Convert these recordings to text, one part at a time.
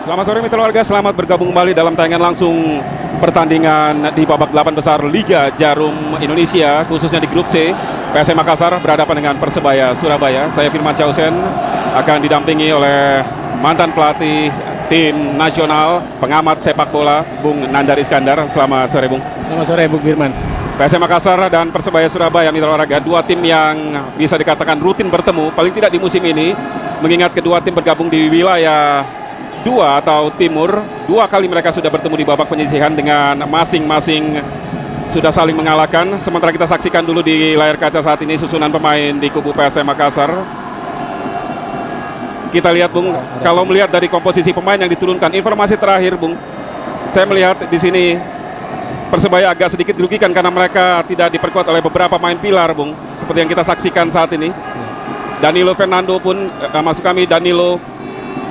Selamat sore mitra warga, selamat bergabung kembali dalam tayangan langsung pertandingan di babak 8 besar Liga Jarum Indonesia, khususnya di grup C. PSM Makassar berhadapan dengan Persebaya Surabaya. Saya Firman Syahhusen akan didampingi oleh mantan pelatih tim nasional, pengamat sepak bola, Bung Nandar Iskandar. Selamat sore Bung. Selamat sore Bung Firman. PSM Makassar dan Persebaya Surabaya mitra olahraga, dua tim yang bisa dikatakan rutin bertemu paling tidak di musim ini, mengingat kedua tim bergabung di wilayah 2 atau timur. Dua kali mereka sudah bertemu di babak penyisihan dengan masing-masing sudah saling mengalahkan. Sementara kita saksikan dulu di layar kaca saat ini susunan pemain di kubu PSM Makassar. Kita lihat Bung, kalau melihat dari komposisi pemain yang diturunkan, informasi terakhir Bung, saya melihat di sini Persebaya agak sedikit dirugikan karena mereka tidak diperkuat oleh beberapa pemain pilar Bung, seperti yang kita saksikan saat ini. Danilo Fernando pun maksud kami Danilo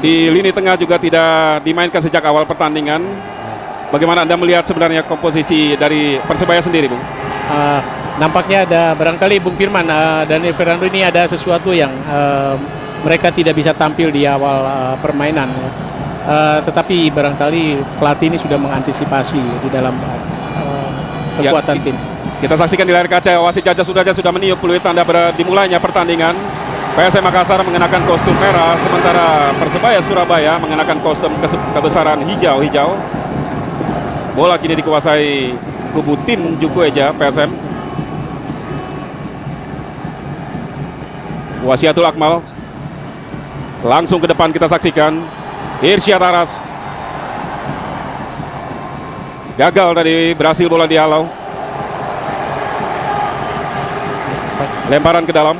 di lini tengah juga tidak dimainkan sejak awal pertandingan. Bagaimana Anda melihat sebenarnya komposisi dari Persebaya sendiri, Bung? Nampaknya ada barangkali Bung Firman, Danilo Fernando ini ada sesuatu yang mereka tidak bisa tampil di awal permainan. Tetapi barangkali pelatih ini sudah mengantisipasi di dalam kekuatan tim. Kita saksikan di layar kaca, wasit Jaja sudah meniup peluit tanda dimulainya pertandingan. PSM Makassar mengenakan kostum merah, sementara Persebaya Surabaya mengenakan kostum kebesaran hijau-hijau. Bola kini dikuasai kubu tim Juku Eja PSM. Wasiatul Akmal langsung ke depan, kita saksikan Irsyad Aras. Gagal tadi, berhasil bola dihalau. Lemparan ke dalam.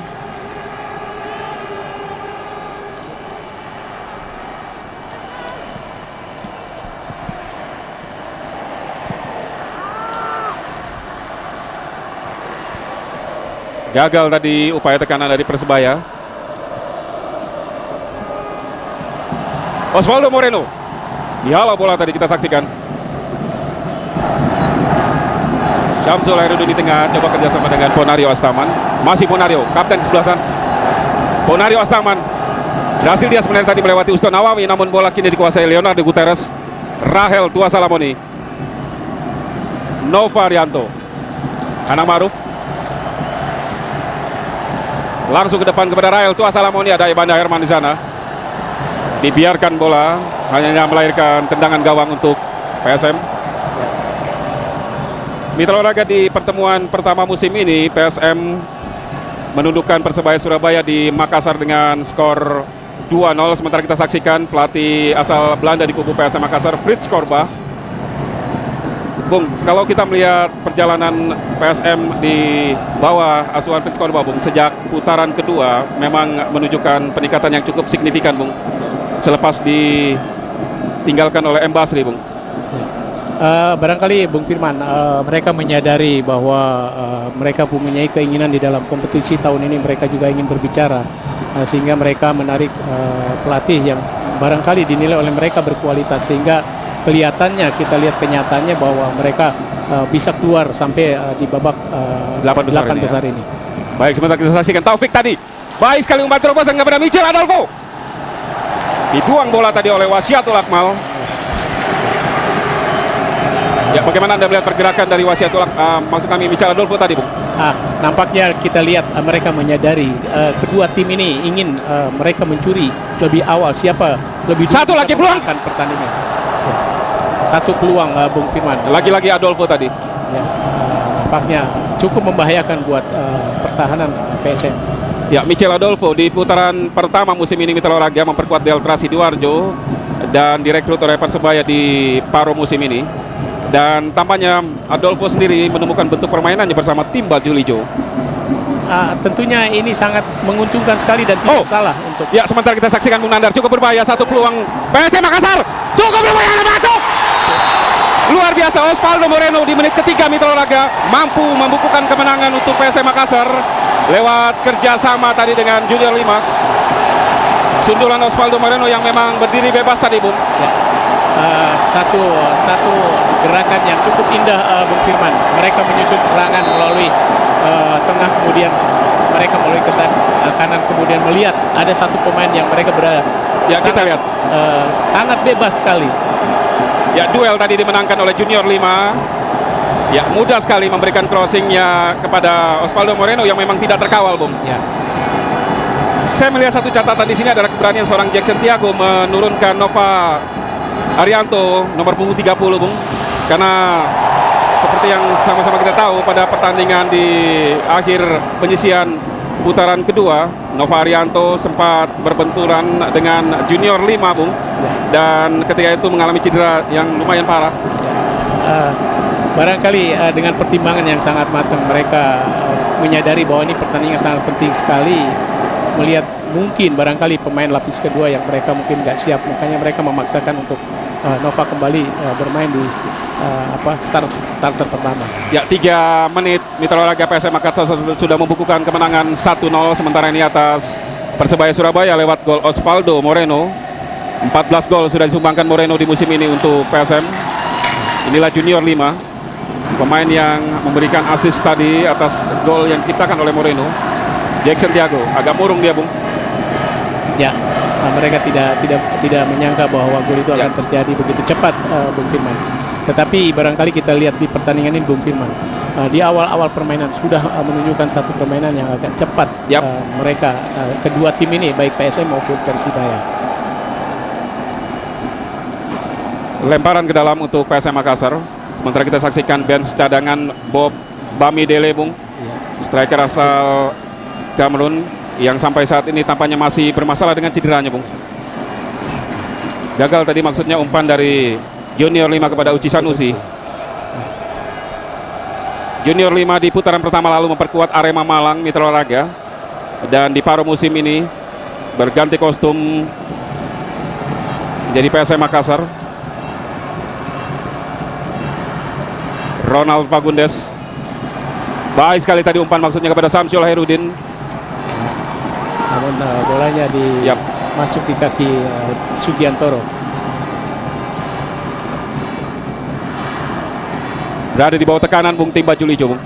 Gagal tadi upaya tekanan dari Persebaya. Osvaldo Moreno dihalau bola tadi, kita saksikan. Syamsul Hairudin di tengah, coba kerjasama dengan Ponario Astaman. Masih Ponario, kapten kesebelasan. Ponario Astaman berhasil dia sebenarnya tadi melewati Uston Nawawi, namun bola kini dikuasai Leonardo Guterres. Rahel Tua Salamoni, Nova Arianto, Anang Maruf langsung ke depan kepada Rahel Tua Salamoni. Ada Ibanda Herman di sana. Dibiarkan bola, hanya melahirkan tendangan gawang untuk PSM. Mitra olahraga, di pertemuan pertama musim ini PSM menundukkan Persebaya Surabaya di Makassar dengan skor 2-0. Sementara kita saksikan pelatih asal Belanda di kubu PSM Makassar, Frits Korba. Bung, kalau kita melihat perjalanan PSM di bawah asuhan Frits Korba, Bung, sejak putaran kedua memang menunjukkan peningkatan yang cukup signifikan, Bung, selepas ditinggalkan oleh M. Basri, Bung. Barangkali Bung Firman, mereka menyadari bahwa mereka mempunyai keinginan di dalam kompetisi tahun ini, mereka juga ingin berbicara, sehingga mereka menarik pelatih yang barangkali dinilai oleh mereka berkualitas, sehingga kelihatannya, kita lihat kenyataannya bahwa mereka bisa keluar sampai di babak 8 besar ini. Baik, sebentar kita saksikan Taufik tadi. Baik sekali umpan terobosan kepada Michel Adolfo. Dibuang bola tadi oleh Wasiatul Akmal. Ya, bagaimana Anda melihat pergerakan dari Wasiatul maksud kami Michel Adolfo tadi, Bung? Nampaknya kita lihat mereka menyadari kedua tim ini ingin mereka mencuri lebih awal siapa lebih dulu satu lagi peluang pertandingan. Satu peluang, Bung Firman. Lagi-lagi Adolfo tadi. Ya, nampaknya cukup membahayakan buat pertahanan PSM. Ya, Michel Adolfo di putaran pertama musim ini mitra olahraga memperkuat Delta Sidoarjo dan direkrut oleh Persebaya di paruh musim ini. Dan tampaknya Adolfo sendiri menemukan bentuk permainannya bersama tim baju hijau. Tentunya ini sangat menguntungkan sekali dan tidak salah untuk. Ya, sementara kita saksikan Bung Nandar, cukup berbahaya satu peluang PSM Makassar. Cukup berbahaya, masuk. Luar biasa, Osvaldo Moreno di menit ketiga mitra olahraga mampu membukukan kemenangan untuk PSM Makassar lewat kerjasama tadi dengan Junior Lima. Sundulan Osvaldo Moreno yang memang berdiri bebas tadi, Bung. Ya. Satu gerakan yang cukup indah, Bung Firman. Mereka menyusun serangan melalui tengah, kemudian mereka melalui ke kanan kemudian melihat ada satu pemain yang mereka berada Ya, kita lihat. sangat bebas sekali. Ya, duel tadi dimenangkan oleh Junior 5. Ya, mudah sekali memberikan crossingnya kepada Osvaldo Moreno yang memang tidak terkawal, Bung. Ya. Saya melihat satu catatan di sini adalah keberanian seorang Jackson Tiago menurunkan Nova Arianto nomor punggung 30, Bung. Karena seperti yang sama-sama kita tahu pada pertandingan di akhir penyisian putaran kedua, Nova Arianto sempat berbenturan dengan Junior 5, Bung. Dan ketika itu mengalami cedera yang lumayan parah. Barangkali dengan pertimbangan yang sangat matang mereka menyadari bahwa ini pertandingan sangat penting sekali, melihat mungkin barangkali pemain lapis kedua yang mereka mungkin nggak siap, makanya mereka memaksakan untuk Nova kembali bermain di starter pertama. Ya, 3 menit Mitra Olahraga PSM Makassar sudah membukukan kemenangan 1-0, sementara ini atas Persebaya Surabaya lewat gol Osvaldo Moreno. 14 gol sudah disumbangkan Moreno di musim ini untuk PSM. Inilah Junior 5, pemain yang memberikan assist tadi atas gol yang diciptakan oleh Moreno. Jackson Tiago agak murung dia, Bung. Ya, mereka tidak menyangka bahwa gol itu akan terjadi begitu cepat, Bung Firman. Tetapi barangkali kita lihat di pertandingan ini, Bung Firman, di awal-awal permainan sudah menunjukkan satu permainan yang agak cepat. Mereka kedua tim ini baik PSM maupun Persibaya. Lemparan ke dalam untuk PSM Makassar. Sementara kita saksikan bench cadangan Bob Bamidele, Bung. Striker asal Kamerun yang sampai saat ini tampaknya masih bermasalah dengan cederanya, Bung. Gagal tadi maksudnya umpan dari Junior 5 kepada Uci Sanusi. Junior 5 di putaran pertama lalu memperkuat Arema Malang Mitra Olahraga, dan di paruh musim ini berganti kostum menjadi PSM Makassar. Ronald Fagundes, baik sekali tadi umpan maksudnya kepada Samsul Herudin. Namun bolanya masuk di kaki Sugiantoro. Berada di bawah tekanan, Bung, tim baju hijau, Bung.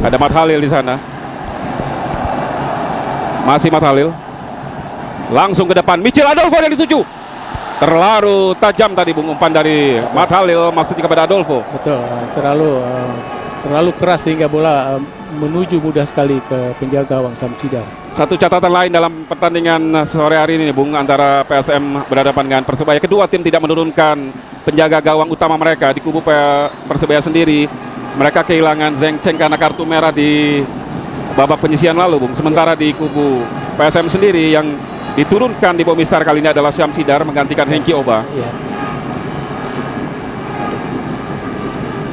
Ada Mat Halil di sana. Masih Mat Halil. Langsung ke depan, Michel Adolfo yang dituju. Terlalu tajam tadi, Bung, umpan dari Mat Halil maksudnya kepada Adolfo. Betul, terlalu keras sehingga bola menuju mudah sekali ke penjaga gawang Samsidar. Satu catatan lain dalam pertandingan sore hari ini, Bung, antara PSM berhadapan dengan Persebaya. Kedua tim tidak menurunkan penjaga gawang utama mereka. Di kubu Persebaya sendiri, mereka kehilangan Zeng Cheng karena kartu merah di babak penyisian lalu, Bung. Sementara di kubu PSM sendiri yang diturunkan di Bomistar kali ini adalah Syamsidar menggantikan Hengki Oba.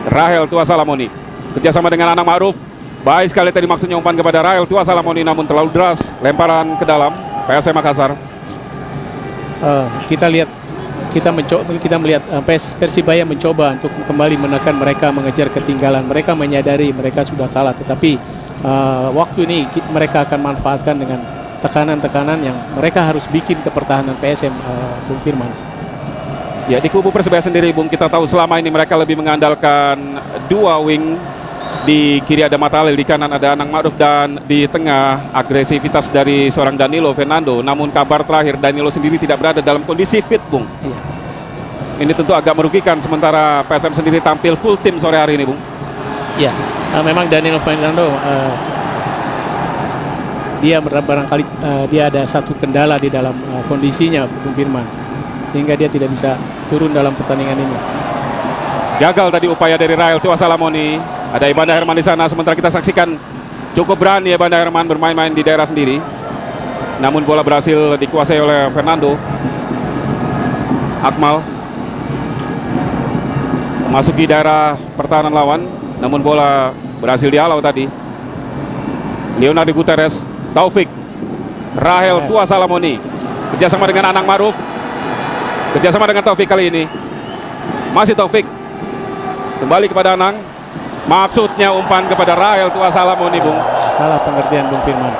Rahel Tua Salamoni kerjasama dengan Anang Ma'ruf. Baik sekali tadi maksudnya umpan kepada Rahel Tua Salamoni, namun terlalu deras. Lemparan ke dalam PSM Makassar. Kita melihat Persibaya mencoba untuk kembali menekan mereka, mengejar ketinggalan. Mereka menyadari mereka sudah kalah, tetapi waktu ini mereka akan manfaatkan dengan tekanan-tekanan yang mereka harus bikin ke pertahanan PSM, Bung Firman. Ya, di kubu Persebaya sendiri, Bung, kita tahu selama ini mereka lebih mengandalkan dua wing. Di kiri ada Mat Halil, di kanan ada Anang Ma'ruf, dan di tengah agresivitas dari seorang Danilo Fernando. Namun kabar terakhir, Danilo sendiri tidak berada dalam kondisi fit, Bung. Ini tentu agak merugikan, sementara PSM sendiri tampil full tim sore hari ini, Bung. Ya, memang Danilo Fernando dia barangkali dia ada satu kendala di dalam kondisinya, Bung Firman, sehingga dia tidak bisa turun dalam pertandingan ini. Gagal tadi upaya dari Rahel Tua Salamoni. Ada Ibanda Herman di sana, sementara kita saksikan cukup berani Ibanda Herman bermain-main di daerah sendiri. Namun bola berhasil dikuasai oleh Fernando. Akmal memasuki daerah pertahanan lawan, namun bola berhasil dihalau tadi. Leonardo Guterres, Taufik, Rahel Tua Salamoni kerjasama dengan Anang Ma'ruf, kerjasama dengan Taufik kali ini. Masih Taufik, kembali kepada Anang, maksudnya umpan kepada Rahel Tua Salamoni, Bung. Salah pengertian, Bung Firman.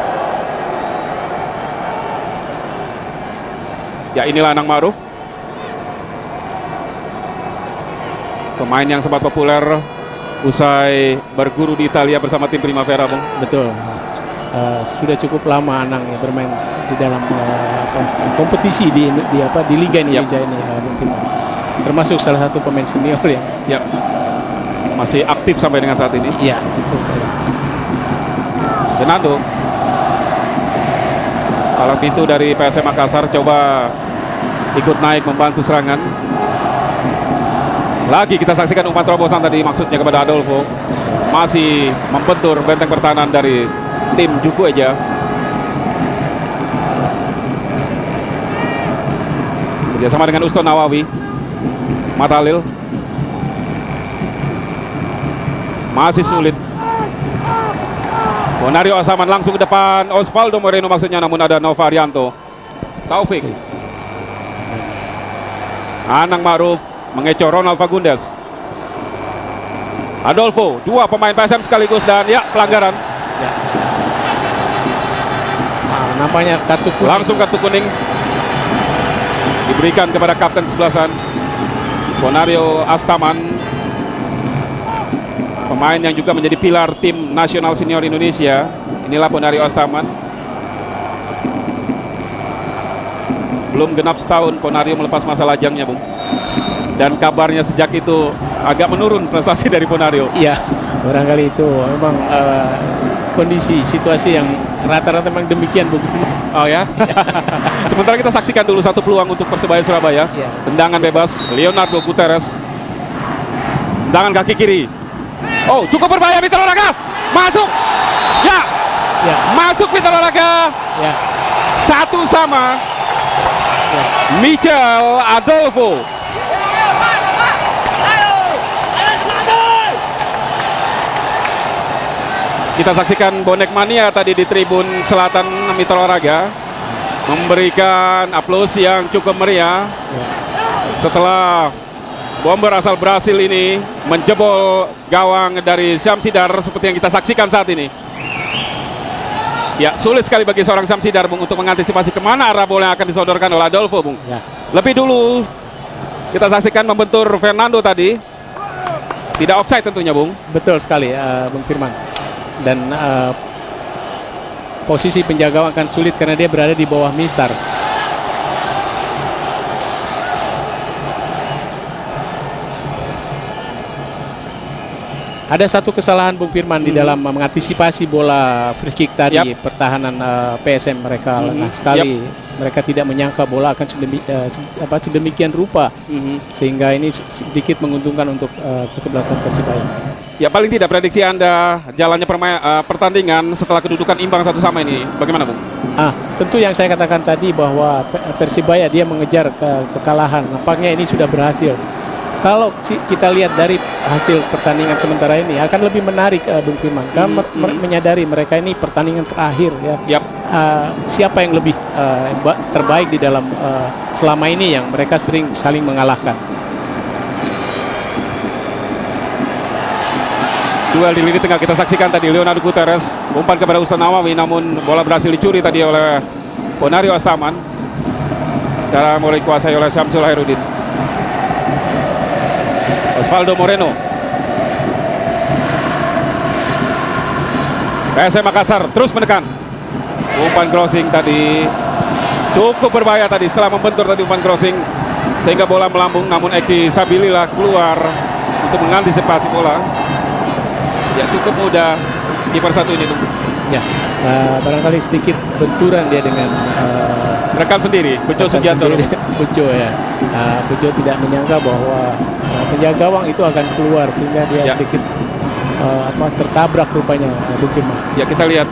Ya, inilah Anang Ma'ruf, pemain yang sempat populer usai berguru di Italia bersama tim Primavera, Bung. Betul. Sudah cukup lama Anang ya bermain di dalam kompetisi di Liga Indonesia ini, Bung Firman. Termasuk salah satu pemain senior yang masih aktif sampai dengan saat ini. Iya, betul. Fernando, palang pintu dari PSM Makassar coba ikut naik membantu serangan. Lagi kita saksikan umpan terobosan tadi, maksudnya kepada Adolfo. Masih membentur benteng pertahanan dari tim Juku Eja. Bersama dengan Uston Nawawi. Matalil masih sulit. Bonario Asaman langsung ke depan. Osvaldo Moreno maksudnya, namun ada Nova Arianto. Taufik. Anang Ma'ruf mengecoh Ronald Fagundes. Adolfo, dua pemain PSM sekaligus dan pelanggaran. Ya. Nampaknya kartu kuning. Langsung kartu kuning diberikan kepada kapten sebelasan Bonario Astaman, pemain yang juga menjadi pilar tim nasional senior Indonesia. Inilah Bonario Astaman. Belum genap setahun Bonario melepas masa lajangnya, Bung. Dan kabarnya sejak itu agak menurun prestasi dari Bonario. Iya, barangkali itu memang kondisi situasi yang rata-rata memang demikian, Bung. Oh ya. Sementara kita saksikan dulu satu peluang untuk Persebaya Surabaya. Ya. Tendangan bebas Leonardo Guterres. Tendangan kaki kiri. Oh, cukup berbahaya Mitra Olahraga. Masuk. Ya. Masuk Mitra Olahraga. Ya. 1-1. Ya. Michel Adolfo. Kita saksikan bonek mania tadi di tribun selatan Mitra Olahraga memberikan aplaus yang cukup meriah setelah bomber asal Brasil ini menjebol gawang dari Syamsidar seperti yang kita saksikan saat ini. Ya, sulit sekali bagi seorang Syamsidar, Bung, untuk mengantisipasi kemana arah bola yang akan disodorkan oleh Adolfo, Bung. Ya. Lebih dulu kita saksikan membentur Fernando tadi. Tidak offside tentunya, Bung. Betul sekali, Bung Firman. Dan posisi penjaga akan sulit karena dia berada di bawah Mistar. Ada satu kesalahan Bung Firman di dalam mengantisipasi bola free kick tadi. Pertahanan PSM mereka lengah sekali. Mereka tidak menyangka bola akan sedemikian rupa, sehingga ini sedikit menguntungkan untuk kesebelasan Persibaya. Ya, paling tidak prediksi Anda jalannya pertandingan setelah kedudukan imbang satu sama ini bagaimana, Bung? Tentu yang saya katakan tadi bahwa Persibaya dia mengejar kekalahan. Nampaknya ini sudah berhasil. Kalau kita lihat dari hasil pertandingan sementara ini akan lebih menarik, Bung Firman. Karena menyadari mereka ini pertandingan terakhir ya. Siapa yang lebih terbaik di dalam selama ini yang mereka sering saling mengalahkan. Duel di lini tengah kita saksikan tadi. Leonardo Guterres umpan kepada Uston Nawawi, namun bola berhasil dicuri tadi oleh Bonario Astaman. Sekarang mulai dikuasai oleh Syamsul Hairudin. Osvaldo Moreno. PSM Makassar terus menekan. Umpan crossing tadi cukup berbahaya tadi setelah membentur tadi umpan crossing sehingga bola melambung, namun Eki Sabilillah keluar untuk mengantisipasi bola. Ya, cukup mudah kiper satu ini, Bung. Ya, barangkali sedikit benturan dia dengan rekan sendiri, Bejo Sugianto. Bejo ya. Bejo tidak menyangka bahwa penjaga gawang itu akan keluar sehingga dia sedikit tertabrak rupanya, Bung Firman. Ya, kita lihat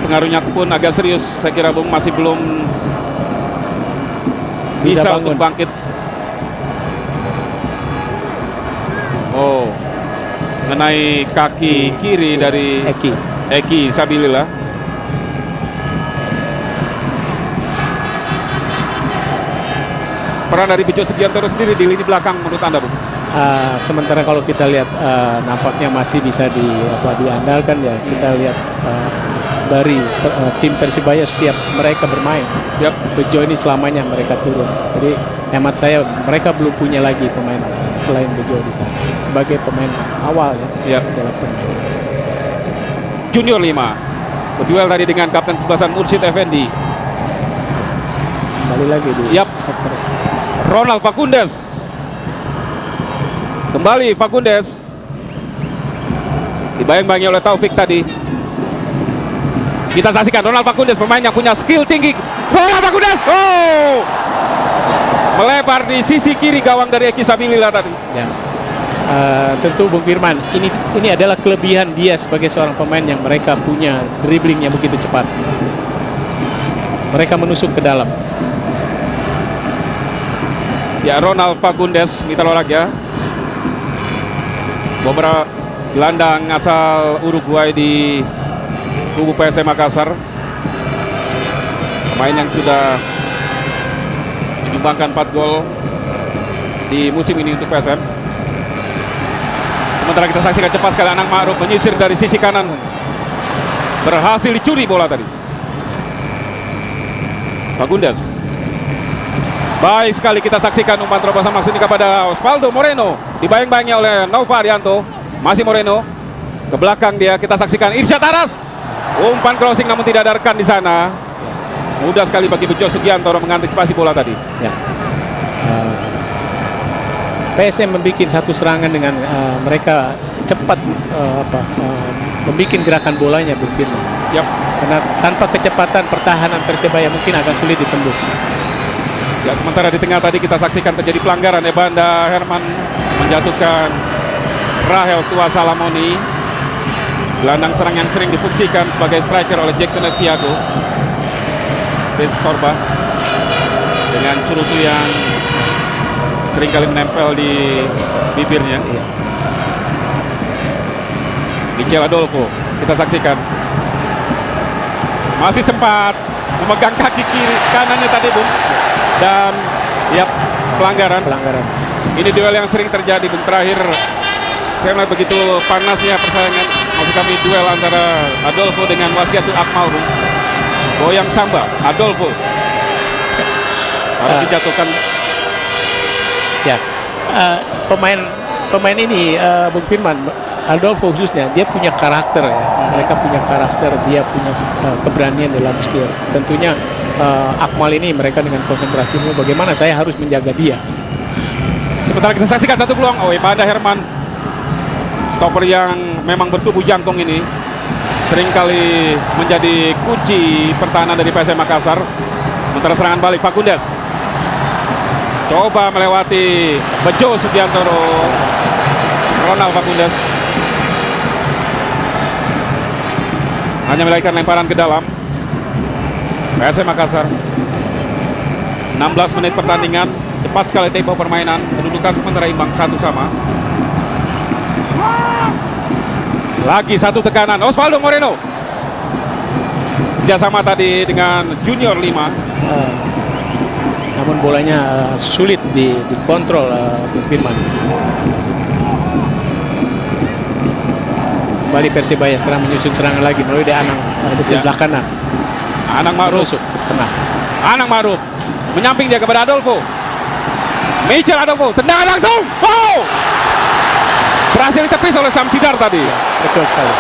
pengaruhnya pun agak serius, saya kira, Bung, masih belum bisa untuk bangkit. Oh, mengenai kaki kiri dari Eki Sabilillah. Peran dari Bejo Sugianto sendiri di lini belakang menurut Anda, Bung? Sementara kalau kita lihat nampaknya masih bisa diandalkan ya. Kita lihat dari tim Persibaya setiap mereka bermain, Bejo ini selamanya mereka turun. Jadi hemat saya mereka belum punya lagi pemain selain Bejo di sana sebagai pemain awal Ya. dalam permainan. Junior 5 berduel tadi dengan kapten sebelasan Mursyid Effendi. Kembali lagi di Yap. sektor Ronald Fagundes. Kembali Fagundes. Dibayang-bayangi oleh Taufik tadi. Kita saksikan Ronald Fagundes, pemain yang punya skill tinggi. Ronald Fagundes, oh, melebar di sisi kiri gawang dari Eki Sabilillah tadi. ya. Tentu Bung Firman, ini adalah kelebihan dia sebagai seorang pemain yang mereka punya dribbling yang begitu cepat. Mereka menusuk ke dalam. Ya, Ronald Fagundes, Mitra Olahraga, beberapa gelandang asal Uruguay di kubu PSM Makassar, pemain yang sudah menyumbangkan 4 gol di musim ini untuk PSM. Sementara kita saksikan cepat sekali Anang Ma'ruf menyisir dari sisi kanan, berhasil dicuri bola tadi. Fagundes, baik sekali kita saksikan umpan terobosan maksudnya kepada Osvaldo Moreno, dibayang-bayangi oleh Nova Arianto. Masih Moreno ke belakang dia, kita saksikan Irsyad Aras, umpan crossing namun tidak ada rekan di sana. Mudah sekali bagi Bejo Sugiantoro mengantisipasi bola tadi. Ya. PSM membuat satu serangan dengan mereka cepat membuat gerakan bolanya, Bung Firman. Yap. Karena tanpa kecepatan pertahanan Persebaya mungkin akan sulit ditembus. Ya, sementara di tengah tadi kita saksikan terjadi pelanggaran. Ebanda Herman menjatuhkan Rahel Tua Salamoni, gelandang serang yang sering difungsikan sebagai striker oleh Jackson Etiago. Vince Korba dengan cerutu yang sering kali menempel di bibirnya. Iya. Michel Adolfo, kita saksikan masih sempat memegang kaki kiri kanannya tadi, Bung, dan ya pelanggaran. Ini duel yang sering terjadi, Bung. Terakhir saya melihat begitu panasnya persaingan, maksud kami duel antara Adolfo dengan Wasiatul Akmal, Bung. Goyang samba Adolfo harus dijatuhkan. Ya, pemain ini Bung Firman, Adolfo khususnya, dia punya karakter ya. Mereka punya karakter, dia punya keberanian dalam skill. Tentunya Akmal ini mereka dengan konsentrasinya bagaimana saya harus menjaga dia. Sementara kita saksikan satu peluang, Ebanda Herman, stopper yang memang bertubuh jangkung ini, seringkali menjadi kunci pertahanan dari PSM Makassar. Sementara serangan balik Fagundes coba melewati Bejo Sugiantoro. Ronald Fagundes hanya melahirkan lemparan ke dalam. PSM Makassar 16 menit pertandingan, cepat sekali tempo permainan, kedudukan sementara imbang 1-1. Lagi satu tekanan Osvaldo Moreno, kerjasama tadi dengan Junior 5. Namun bolanya sulit dikontrol, Bung Firman. Kembali Persebaya sekarang menyusun serangan lagi melalui Anang di sebelah kanan. Anang Ma'ruf tengah. Anang Ma'ruf menyamping dia kepada Adolfo. Michel Adolfo, tendangan langsung. Oh! Berhasil ditepis oleh Samsidar tadi. Betul sekali.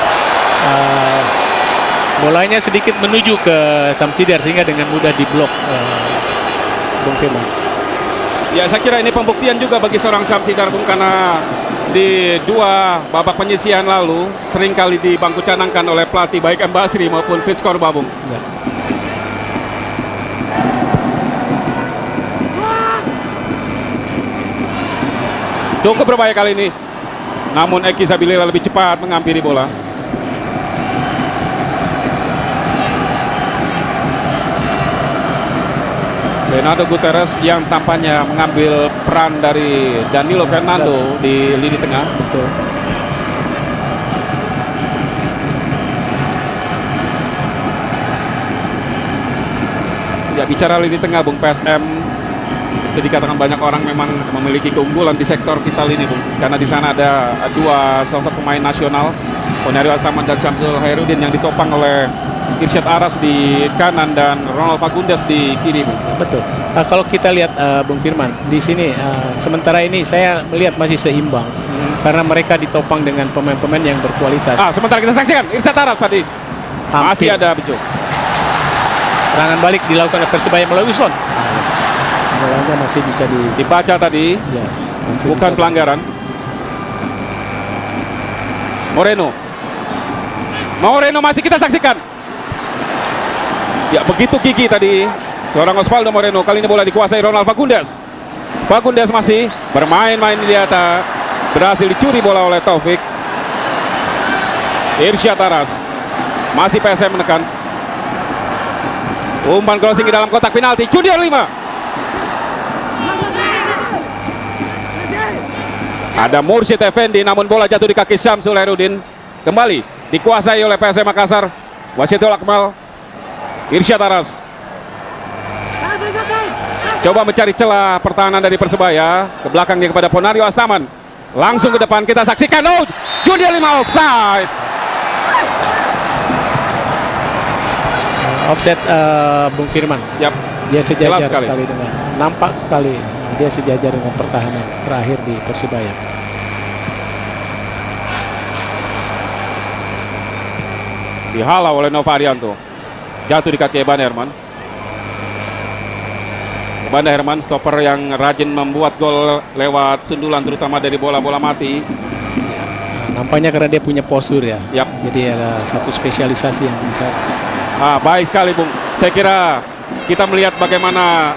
Bolanya sedikit menuju ke Samsidar sehingga dengan mudah diblok Bung Firman. Ya, saya kira ini pembuktian juga bagi seorang Samsidar, Bung, karena di 2 babak penyisihan lalu seringkali dibangku canangkan oleh pelatih baik M. Basri maupun Fitz Korba, Bung. Ya. Cukup berbahaya kali ini. Namun Eki Sabilillah lebih cepat menghampiri bola. Leonardo Guterres yang tampaknya mengambil peran dari Danilo Fernando di lini tengah. Betul. Ya, bicara lini tengah, Bung, PSM seperti dikatakan banyak orang memang memiliki keunggulan di sektor vital ini, Bung, karena di sana ada 2 sosok pemain nasional, Ponario Astaman dan Syamsul Hairudin, yang ditopang oleh Irsyad Aras di kanan dan Ronald Fagundes di kiri. Betul. Kalau kita lihat Bung Firman di sini sementara ini saya melihat masih seimbang karena mereka ditopang dengan pemain-pemain yang berkualitas. Sementara kita saksikan Irsyad Aras tadi masih ada Bejo. Serangan balik dilakukan oleh Persebaya melalui Son. Bolanya masih bisa dibaca tadi. Ya, bukan pelanggaran. Moreno masih kita saksikan. Ya, begitu gigi tadi seorang Osvaldo Moreno. Kali ini bola dikuasai Ronald Fagundes. Fagundes masih bermain-main di atas. Berhasil dicuri bola oleh Taufik. Irsyad Aras. Masih PSM menekan. Umpan crossing di dalam kotak penalti. Junior 5. Ada Mursyid Effendi, namun bola jatuh di kaki Syamsul Herudin. Kembali dikuasai oleh PSM Makassar. Wasithul Akmal. Irsyad Aras coba mencari celah pertahanan dari Persebaya. Ke belakangnya kepada Ponario Astaman. Langsung ke depan kita saksikan. Junior 5 offside. Offset Bung Firman. Yap. Dia sejajar sekali dengan nampak sekali dia sejajar dengan pertahanan terakhir di Persebaya. Dihalau oleh Nova Arianto. Jatuh di kaki Eban Herman. Eban Herman stopper yang rajin membuat gol lewat sundulan terutama dari bola-bola mati. Nampaknya karena dia punya postur ya. Yap. Jadi ada satu spesialisasi yang bisa. Baik sekali Bung. Saya kira kita melihat bagaimana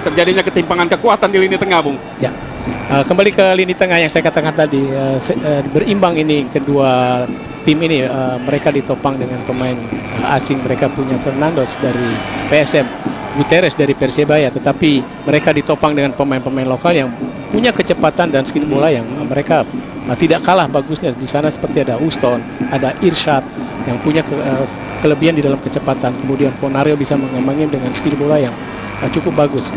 terjadinya ketimpangan kekuatan di lini tengah Bung. Ya. Kembali ke lini tengah yang saya katakan tadi, berimbang ini kedua tim ini. Mereka ditopang dengan pemain asing. Mereka punya Fernandos dari PSM, Guterres dari Persebaya, tetapi mereka ditopang dengan pemain-pemain lokal yang punya kecepatan dan skill bola yang mereka tidak kalah bagusnya. Di sana seperti ada Uston, ada Irsyad yang punya kelebihan di dalam kecepatan. Kemudian Ponario bisa mengembangin dengan skill bola yang cukup bagus.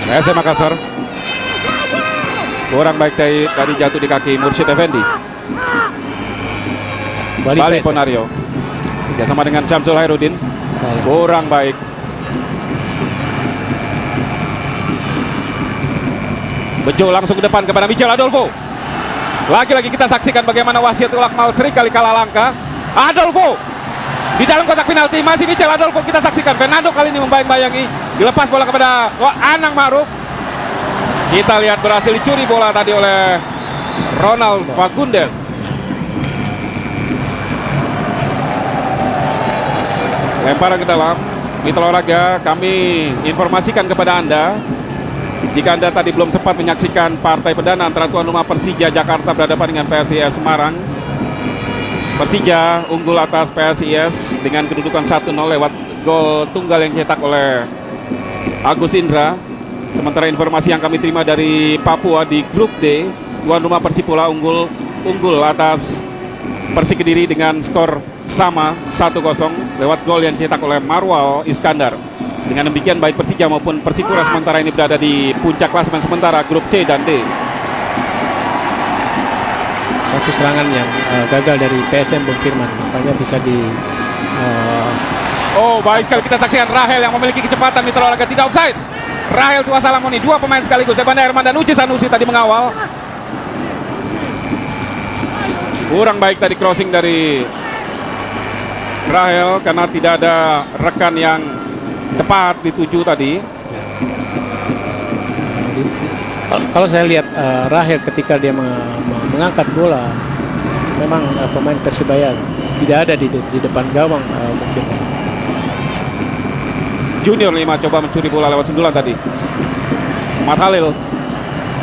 PSM Makassar kurang baik tadi jatuh di kaki Mursyid Effendi. Balik Ponario bersama dengan Syamsul Herudin. Kurang baik. Bejo langsung ke depan kepada Michel Adolfo. Lagi-lagi kita saksikan bagaimana Wasithul Akmal seringkali kalah langkah. Adolfo di dalam kotak penalti, masih Michel Adolfo kita saksikan. Fernando kali ini membayang-bayangi, dilepas bola kepada Anang Ma'ruf. Kita lihat berhasil dicuri bola tadi oleh Ronald Fagundes. Lemparan ke dalam. Mitra Olahraga, kami informasikan kepada Anda, jika Anda tadi belum sempat menyaksikan partai perdana antara tuan rumah Persija Jakarta berhadapan dengan PSIS Semarang. Persija unggul atas PSIS dengan kedudukan 1-0 lewat gol tunggal yang dicetak oleh Agus Indra. Sementara informasi yang kami terima dari Papua di grup D, tuan rumah Persipura unggul atas Persik Kediri dengan skor sama 1-0 lewat gol yang dicetak oleh Marwal Iskandar. Dengan demikian baik Persija maupun Persipura sementara ini berada di puncak klasemen sementara grup C dan D. Satu serangan yang gagal dari PSM Bung Firman, nampaknya bisa di baik sekali kita saksikan Rahel yang memiliki kecepatan. Mitra Olahraga tidak offside. Rahel Tua Salamoni, dua pemain sekaligus, Eban Herman dan Uci Sanusi tadi mengawal. Kurang baik tadi crossing dari Rahel karena tidak ada rekan yang tepat dituju tadi. Kalau saya lihat Rahel ketika dia mengangkat bola, memang pemain Persebaya tidak ada di depan gawang mungkin. Junior 5 coba mencuri bola lewat sundulan tadi. Mat Halil.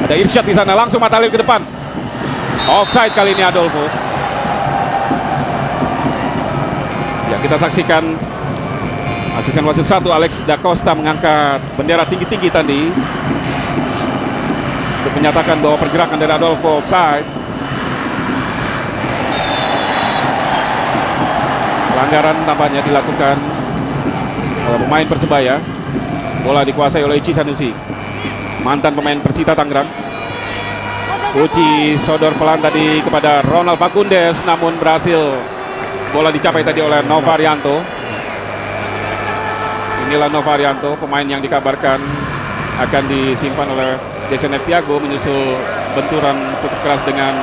Ada Irsyad di sana, langsung Mat Halil ke depan. Offside kali ini Adolfo. Ya, kita saksikan asisten wasit 1 Alex Da Costa mengangkat bendera tinggi-tinggi tadi untuk menyatakan bahwa pergerakan dari Adolfo offside. Pelanggaran tampaknya dilakukan oleh pemain Persebaya. Bola dikuasai oleh Ichi Sanusi, mantan pemain Persita Tangerang. Uji sodor pelan tadi kepada Ronald Fagundes, namun berhasil bola dicapai tadi oleh Novarianto. Inilah Novarianto, pemain yang dikabarkan akan disimpan oleh Jackson F. Tiago, menyusul benturan cukup keras dengan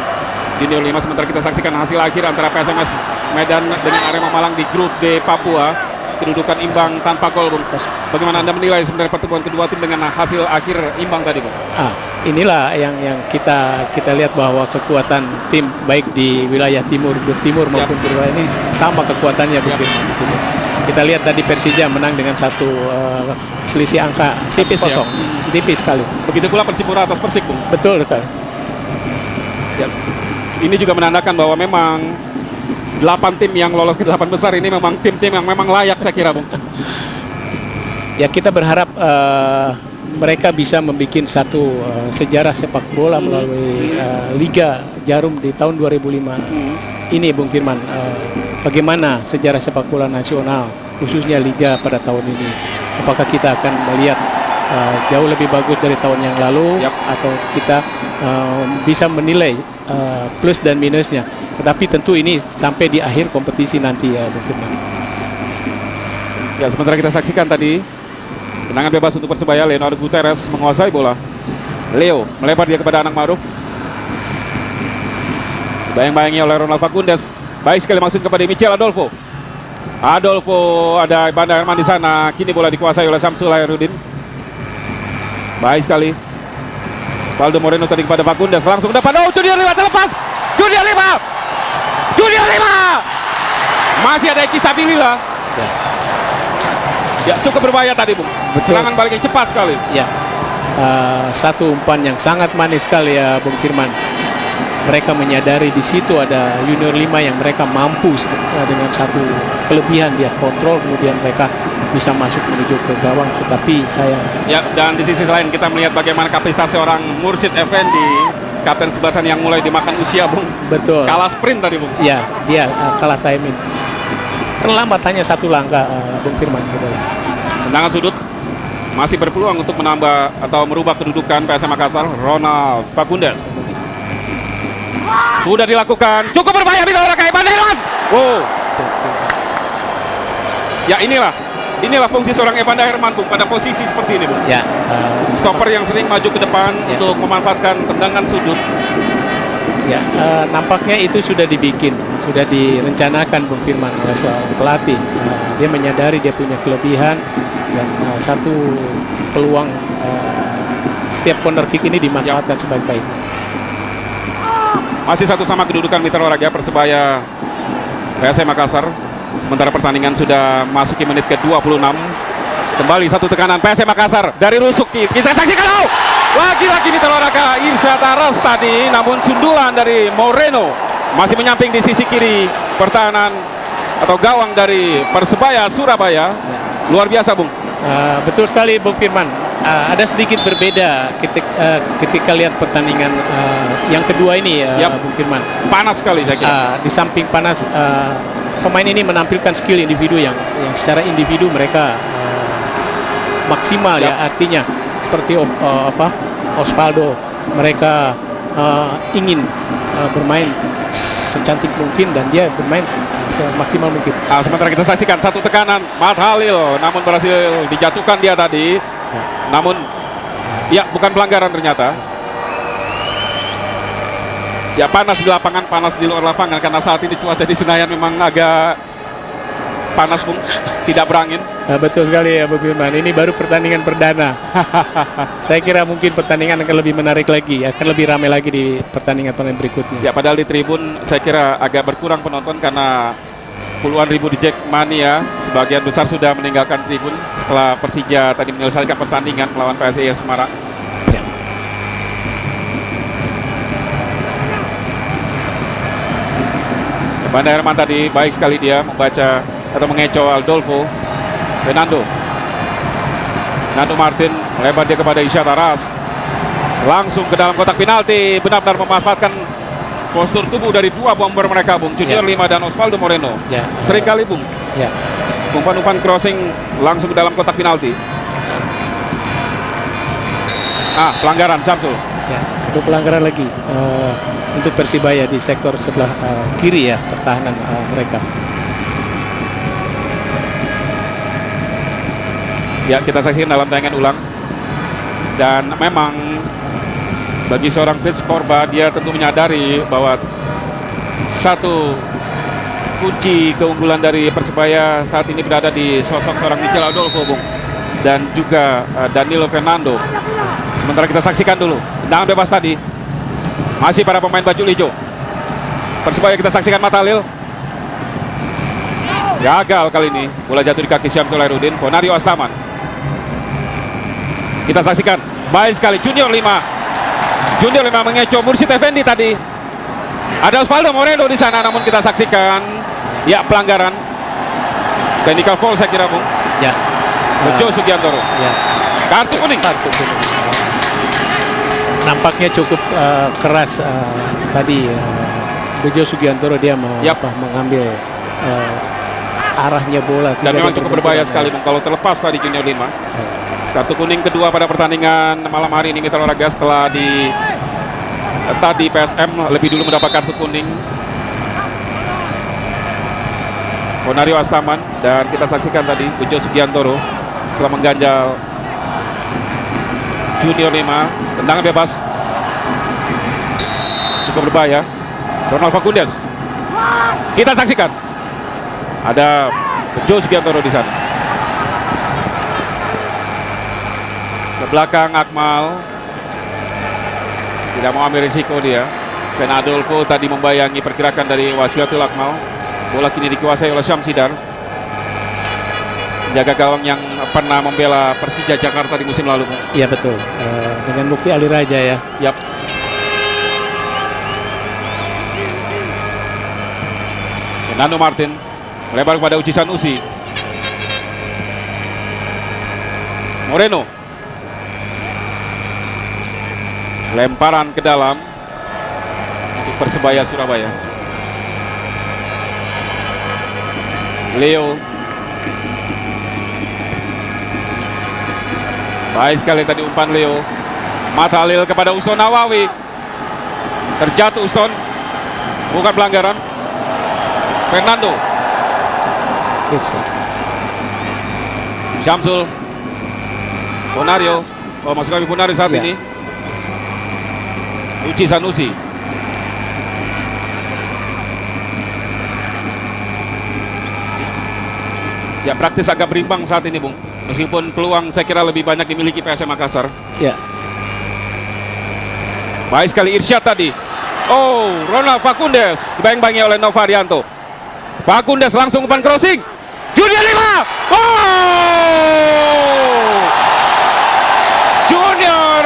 Junior 5. Sementara kita saksikan hasil akhir antara PSMS Medan dengan Arema Malang di grup D Papua. Kedudukan imbang tanpa gol, Bung. Bagaimana Anda menilai sebenarnya pertemuan kedua tim dengan hasil akhir imbang tadi, Bung? Inilah yang kita lihat bahwa kekuatan tim baik di wilayah timur maupun di wilayah ini sama kekuatannya, Bung Firman, di sini. Kita lihat tadi Persija menang dengan satu selisih angka tipis kosong, tipis sekali. Begitu pula Persipura atas Persik, Bung. Betul sekali. Ya. Ini juga menandakan bahwa memang 8 tim yang lolos ke 8 besar ini memang tim-tim yang memang layak, saya kira, Bung. Ya, kita berharap mereka bisa membuat satu sejarah sepak bola melalui Liga Jarum di tahun 2005. Ini, Bung Firman, bagaimana sejarah sepak bola nasional, khususnya Liga pada tahun ini. Apakah kita akan melihat jauh lebih bagus dari tahun yang lalu, atau kita bisa menilai plus dan minusnya. Tetapi tentu ini sampai di akhir kompetisi nanti, ya, Bung Firman. Ya, sementara kita saksikan tadi tendangan bebas untuk Persebaya. Leonardo Guterres menguasai bola. Leo melebar dia kepada Anang Maruf. Bayang-bayangi oleh Ronald Fagundes. Baik sekali masuk kepada Michel Adolfo. Ada Banda Herman di sana. Kini bola dikuasai oleh Samsul Hairudin. Baik sekali. Valdo Moreno tadi kepada Fagundes, langsung ke depan. Junior 5 terlepas. Junior 5. Masih ada Eki Sabilillah. Ya, cukup berbahaya tadi, Bung. Serangan balik yang cepat sekali. Ya. Satu umpan yang sangat manis sekali, ya, Bung Firman. Mereka menyadari di situ ada Junior 5 yang mereka mampu dengan satu kelebihan, dia kontrol, kemudian mereka bisa masuk menuju ke gawang, tetapi sayang. Ya, dan di sisi lain kita melihat bagaimana kapasitas seorang Mursid Effendi, kapten Sebasan yang mulai dimakan usia, Bung. Betul. Kalah sprint tadi, Bung. Ya, dia kalah timing. Terlambat hanya satu langkah, Bung Firman. Tendangan sudut masih berpeluang untuk menambah atau merubah kedudukan PSM Makassar. Ronald Fagundes sudah dilakukan, cukup berbahaya bila orang kayak Banderan. Wow. Ya, inilah fungsi seorang Evander Herman, Bung, pada posisi seperti ini, Bung. Ya, stopper yang sering maju ke depan untuk memanfaatkan tendangan sudut. Ya, nampaknya itu sudah direncanakan, Bung Firman, oleh seorang pelatih. Dia menyadari dia punya kelebihan dan satu peluang setiap corner kick ini dimanfaatkan sebaik-baiknya. Masih satu sama kedudukan mitra olahraga Persebaya PSM Makassar. Sementara pertandingan sudah masuki menit ke-26. Kembali satu tekanan PSM Makassar dari rusuk. Kita saksikan lagi-lagi mitra olahraga Irsyad Aras tadi, namun sundulan dari Moreno masih menyamping di sisi kiri pertahanan atau gawang dari Persebaya Surabaya. Luar biasa, Bung. Betul sekali, Bung Firman. Ada sedikit berbeda ketika lihat pertandingan yang kedua ini, Bung Firman. Panas sekali, saya kira. Di samping panas, pemain ini menampilkan skill individu yang secara individu mereka maksimal, ya. Artinya seperti Osvaldo, mereka ingin bermain secantik mungkin dan dia bermain semaksimal mungkin. Sementara kita saksikan satu tekanan Matt Halil, namun berhasil dijatuhkan dia tadi. Namun ya, bukan pelanggaran ternyata. Ya, panas di lapangan, panas di luar lapangan karena saat ini cuaca di Senayan memang agak panas, Bung, tidak berangin. Betul sekali, ya, Bung Firman. Ini baru pertandingan perdana. Saya kira mungkin pertandingan akan lebih menarik lagi, akan lebih ramai lagi di pertandingan berikutnya. Ya, padahal di tribun saya kira agak berkurang penonton karena puluhan ribu di Jackmania sebagian besar sudah meninggalkan tribun setelah Persija tadi menyelesaikan pertandingan melawan PSIS Semarang. Ya. Banda Herman tadi baik sekali dia membaca atau mengecoh Adolfo. Fernando Martin melebar dia kepada Irsyad Aras, langsung ke dalam kotak penalti, benar-benar memanfaatkan postur tubuh dari dua bomber mereka, Bung, Junior 5 dan Osvaldo Moreno. Ya, seringkali, Bung, umpan-umpan crossing langsung ke dalam kotak penalti. Pelanggaran, Samsul. Ya, itu pelanggaran lagi untuk Persibaya di sektor sebelah kiri ya pertahanan mereka. Ya, kita saksikan dalam tayangan ulang. Dan memang bagi seorang Fritz Korba, dia tentu menyadari bahwa satu kunci keunggulan dari Persebaya saat ini berada di sosok seorang Michel Adolfo, Bung, dan juga Danilo Fernando. Sementara kita saksikan dulu tendangan bebas tadi, masih para pemain baju hijau Persebaya. Kita saksikan Matalil, gagal kali ini, bola jatuh di kaki Syamsul Hairudin. Ponario Astaman, kita saksikan baik sekali Junior 5 mengecoh Mursid Effendi tadi. Ada Osvaldo Moreno di sana, namun kita saksikan ya pelanggaran technical foul saya kira, Bung. Ya. Bejo Sugiantoro. Ya. Kartu kuning. Nampaknya cukup keras tadi Bejo Sugiantoro dia mengambil arahnya bola. Dan memang cukup berbahaya sekali, Bung, kalau terlepas tadi Junior 5. Kartu kuning kedua pada pertandingan malam hari ini Mitra Olahraga, setelah tadi PSM lebih dulu mendapat kartu kuning Ponario Astaman, dan kita saksikan tadi Bejo Sugiantoro setelah mengganjal Junior 5. Tendangan bebas cukup berbahaya. Ronald Fagundes, kita saksikan ada Bejo Sugiantoro di sana. Ke belakang Akmal, tidak mau ambil risiko dia. Dan Adolfo tadi membayangi pergerakan dari Wasyatul Akmal. Bola kini dikuasai oleh Syamsidar, jaga gawang yang pernah membela Persija Jakarta di musim lalu. Iya betul, dengan Mukti Ali Raja ya. Yap. Fernando Martin melebar kepada Uci Sanusi. Moreno, lemparan ke dalam untuk Persebaya Surabaya. Leo, baik sekali tadi umpan Leo. Matalil kepada Uston Nawawi, terjatuh Uston, bukan pelanggaran. Fernando, Syamsul, Ponario, masuk lagi Ponario saat ini. Uci Sanusi, ya praktis agak berimbang saat ini, Bung. Meskipun peluang saya kira lebih banyak dimiliki PSM Makassar. Ya. Baik sekali Irsyad tadi. Oh, Ronald Fagundes dibayang-bayangi oleh Novarianto. Fagundes langsung umpan crossing. Junior 5. Oh! Junior.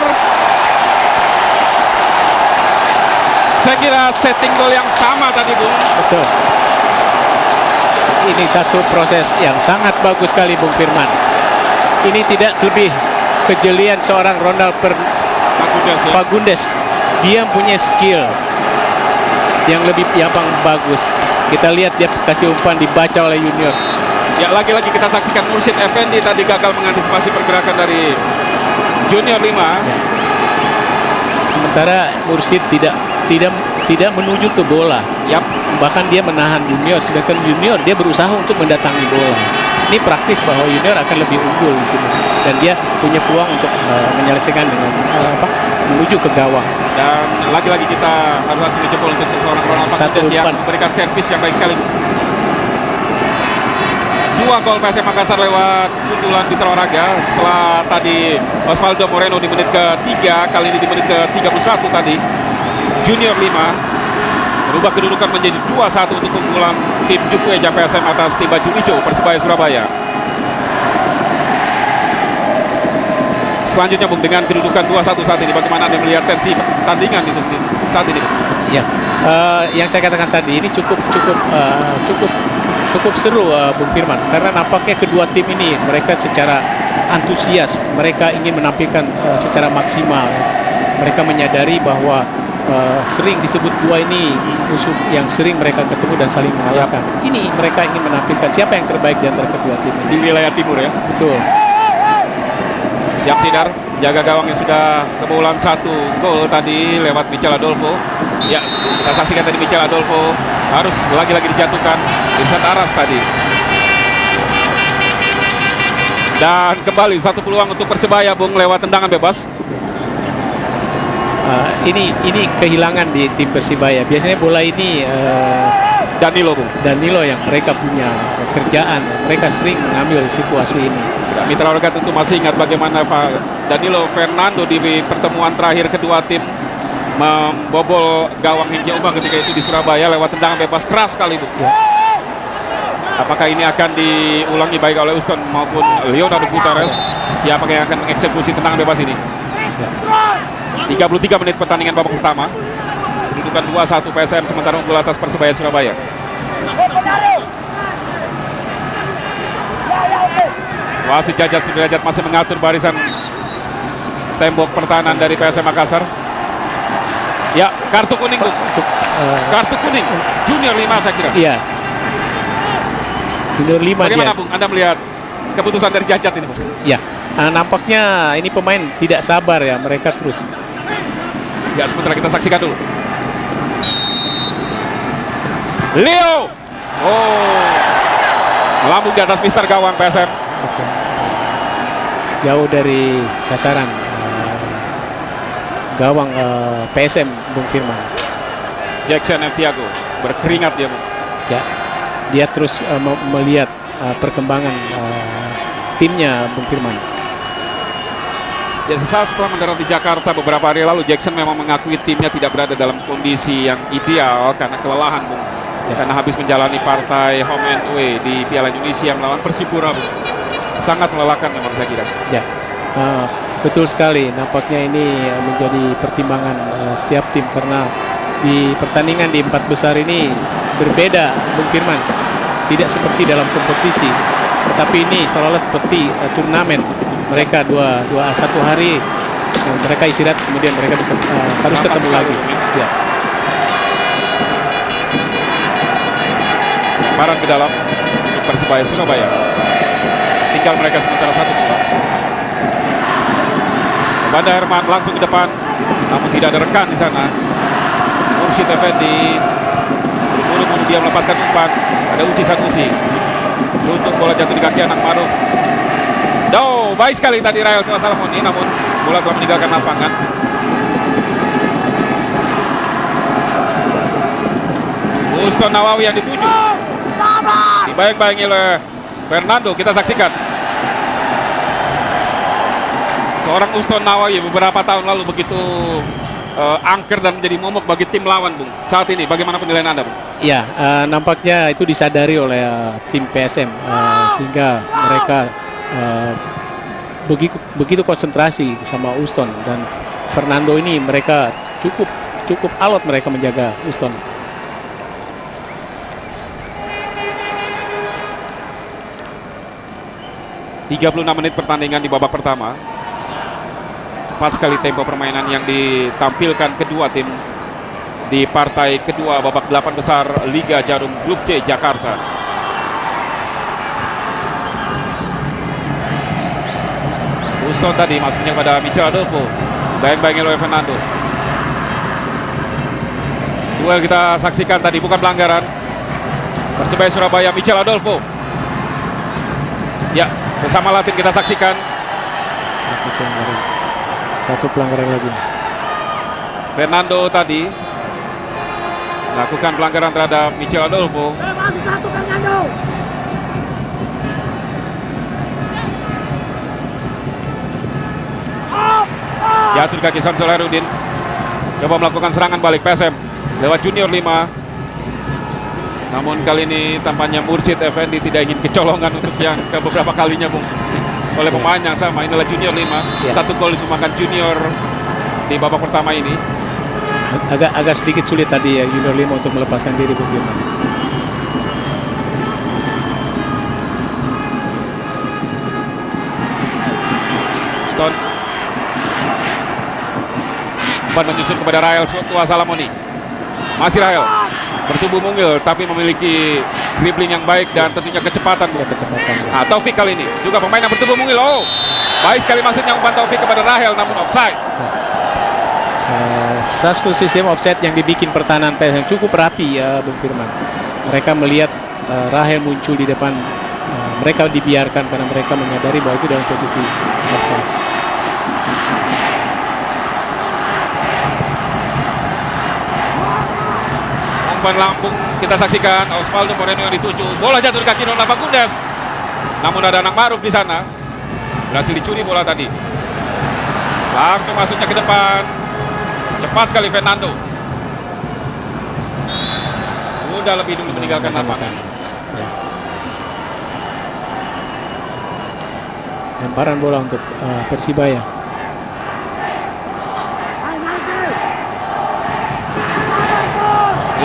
Saya kira setting gol yang sama tadi, Bung. Betul. Ini satu proses yang sangat bagus sekali, Bung Firman. Ini tidak lebih kejelian seorang Ronald Fagundes, ya. Fagundes. Dia punya skill yang lebih bagus. Kita lihat dia kasih umpan dibaca oleh Junior. Ya, lagi-lagi kita saksikan Mursid Effendi tadi gagal mengantisipasi pergerakan dari Junior 5. Ya. Sementara Mursid tidak menuju ke bola. Yap. Bahkan dia menahan Junior, sedangkan Junior dia berusaha untuk mendatangi bola. Ini praktis bahwa Junior akan lebih unggul di sini, dan dia punya peluang untuk menyelesaikan dengan menuju ke gawang. Dan lagi-lagi kita harus acungi jempol untuk seseorang Ronald Fagundes yang memberikan servis yang baik sekali. 2 gol PSM Makassar lewat sundulan Mitra Olahraga setelah tadi Osvaldo Moreno di menit ke-3, kali ini di menit ke-31 tadi. Junior 5 berubah kedudukan menjadi 2-1 untuk keunggulan tim Juku Eja PSM atas tim baju hijau Persebaya Surabaya. Selanjutnya, Bung, dengan kedudukan 2-1 saat ini, bagaimana Anda melihat tensi pertandingan itu saat ini, Bung? Ya, yang saya katakan tadi ini cukup seru, Bung Firman, karena nampaknya kedua tim ini mereka secara antusias, mereka ingin menampilkan secara maksimal. Mereka menyadari bahwa sering disebut dua ini musuh yang sering mereka ketemu dan saling mengalahkan. Ini mereka ingin menampilkan siapa yang terbaik di antara kedua tim ini. Di wilayah timur ya. Betul. Siap Sidar, jaga gawang yang sudah kebobolan 1 gol tadi lewat Michel Adolfo. Ya, kita saksikan tadi Michel Adolfo harus lagi-lagi dijatuhkan Vincent Aras tadi. Dan kembali satu peluang untuk Persebaya, Bung, lewat tendangan bebas. Ini kehilangan di tim Persibaya. Biasanya bola ini Danilo, Bung. Danilo yang mereka punya kerjaan. Mereka sering mengambil situasi ini. Mitra Organ tentu masih ingat bagaimana Danilo Fernando di pertemuan terakhir kedua tim membobol gawang Hingga Umang ketika itu di Surabaya lewat tendangan bebas keras sekali, Bu. Ya. Apakah ini akan diulangi baik oleh Uston maupun Leonardo Gutierrez? Siapa yang akan mengeksekusi tendangan bebas ini? Ya. 33 menit pertandingan babak pertama. Kedudukan 2-1 PSM sementara unggul atas Persebaya Surabaya. Wasit Jajat Sudrajat masih mengatur barisan tembok pertahanan dari PSM Makassar. Ya, kartu kuning, Bung. Kartu kuning junior 5 saya kira. Iya. Junior 5 Bagaimana, dia. Bung? Anda melihat keputusan dari Jajat ini, Bung? Ya, nampaknya ini pemain tidak sabar ya, mereka terus. Ya, sementara kita saksikan dulu. Leo. Oh. Melambung di atas mister gawang PSM. Betul. Jauh dari sasaran gawang PSM, Bung Firman. Jackson F. Tiago berkeringat dia, Bung. Ya, dia terus melihat perkembangan timnya, Bung Firman. Ya, sesaat setelah mendarat di Jakarta beberapa hari lalu, Jackson memang mengakui timnya tidak berada dalam kondisi yang ideal karena kelelahan, Bung. Ya. Karena habis menjalani partai home and away di Piala Indonesia melawan Persipura, Bung. Sangat melelahkan memang saya kira. Ya, betul sekali. Nampaknya ini menjadi pertimbangan setiap tim karena di pertandingan di 4 besar ini berbeda, Bung Firman. Tidak seperti dalam kompetisi, tetapi ini seolah-olah seperti turnamen. Mereka satu hari mereka istirahat, kemudian mereka bisa harus ketemu lagi. Ya. Barat ke dalam untuk Persebaya Surabaya. Tinggal mereka sementara 1 bola. Banda Herman langsung ke depan, namun tidak ada rekan di sana. Mursyid Effendi buru-buru dia melepaskan umpan. Ada Uci Sanusi. Untuk bola jatuh di kaki anak Maruf. Baik sekali tadi Rael Tua Salamoni, namun bola telah meninggalkan lapangan. Uston Nawawi yang dituju. Dibayang-bayangi oleh Fernando, kita saksikan. Seorang Uston Nawawi beberapa tahun lalu begitu angker dan menjadi momok bagi tim lawan, Bung. Saat ini bagaimana penilaian Anda, Bung? Ya, nampaknya itu disadari oleh tim PSM sehingga mereka begitu konsentrasi sama Uston, dan Fernando ini mereka cukup alot mereka menjaga Uston. ...36 menit pertandingan di babak pertama. Tepat sekali tempo permainan yang ditampilkan kedua tim di partai kedua babak 8 besar Liga Jarum Grup C Jakarta. Uston tadi masuknya pada Michel Adolfo, bayang-bayangin oleh Fernando. Duel kita saksikan tadi bukan pelanggaran. Persebaya Surabaya, Michel Adolfo. Ya, sesama Latin kita saksikan. Satu pelanggaran lagi. Fernando tadi melakukan pelanggaran terhadap Michel Adolfo. Masih 1 Fernando. Jatuh di kaki Samsul Herudin. Coba melakukan serangan balik PSM lewat junior 5. Namun kali ini tampaknya Mursyid Effendi tidak ingin kecolongan untuk yang ke beberapa kalinya, Bung. Oleh pemain yang sama, inilah junior 5. Ya. 1 gol disumbangkan junior di babak pertama ini. Agak sedikit sulit tadi ya junior 5 untuk melepaskan diri, Bung Firman. Stone umpan menyusun kepada Rael Tua Salamoni. Masih Rael. bertubuh mungil tapi memiliki dribbling yang baik dan tentunya kecepatan. Ya, kecepatan. Ya. Nah, Taufik kali ini juga pemain yang bertubuh mungil. Oh, baik sekali maksudnya umpan Taufik kepada Rahel, namun offside. Satu sistem offset yang dibikin pertahanan PSM cukup rapi ya, Bung Firman. Mereka melihat Rahel muncul di depan, mereka dibiarkan karena mereka menyadari bahwa itu dalam posisi offside. Umpan lambung kita saksikan Osvaldo Moreno yang dituju, bola jatuh di kaki Ronald Fagundes, namun ada Anang Maruf di sana, berhasil dicuri bola tadi. Langsung masuknya ke depan, cepat sekali Fernando, sudah lebih dulu meninggalkan lapangan. Ya. Lemparan bola untuk Persibaya.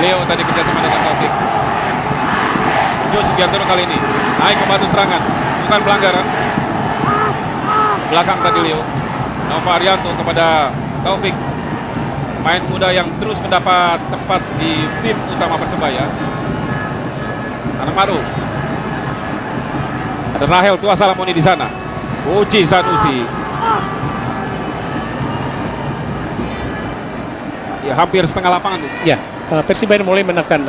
Leo tadi kerjasama dengan Taufik. Jo Sugiantoro kali ini naik membantu serangan, bukan pelanggaran. Belakang tadi Leo. Nova Arianto kepada Taufik, main muda yang terus mendapat tempat di tim utama Persebaya. Anang Maruf. Ada Rahel Tua Salamoni di sana. Uji Sanusi. Ya, hampir setengah lapangan tuh. Ya, Persibaya mulai menekan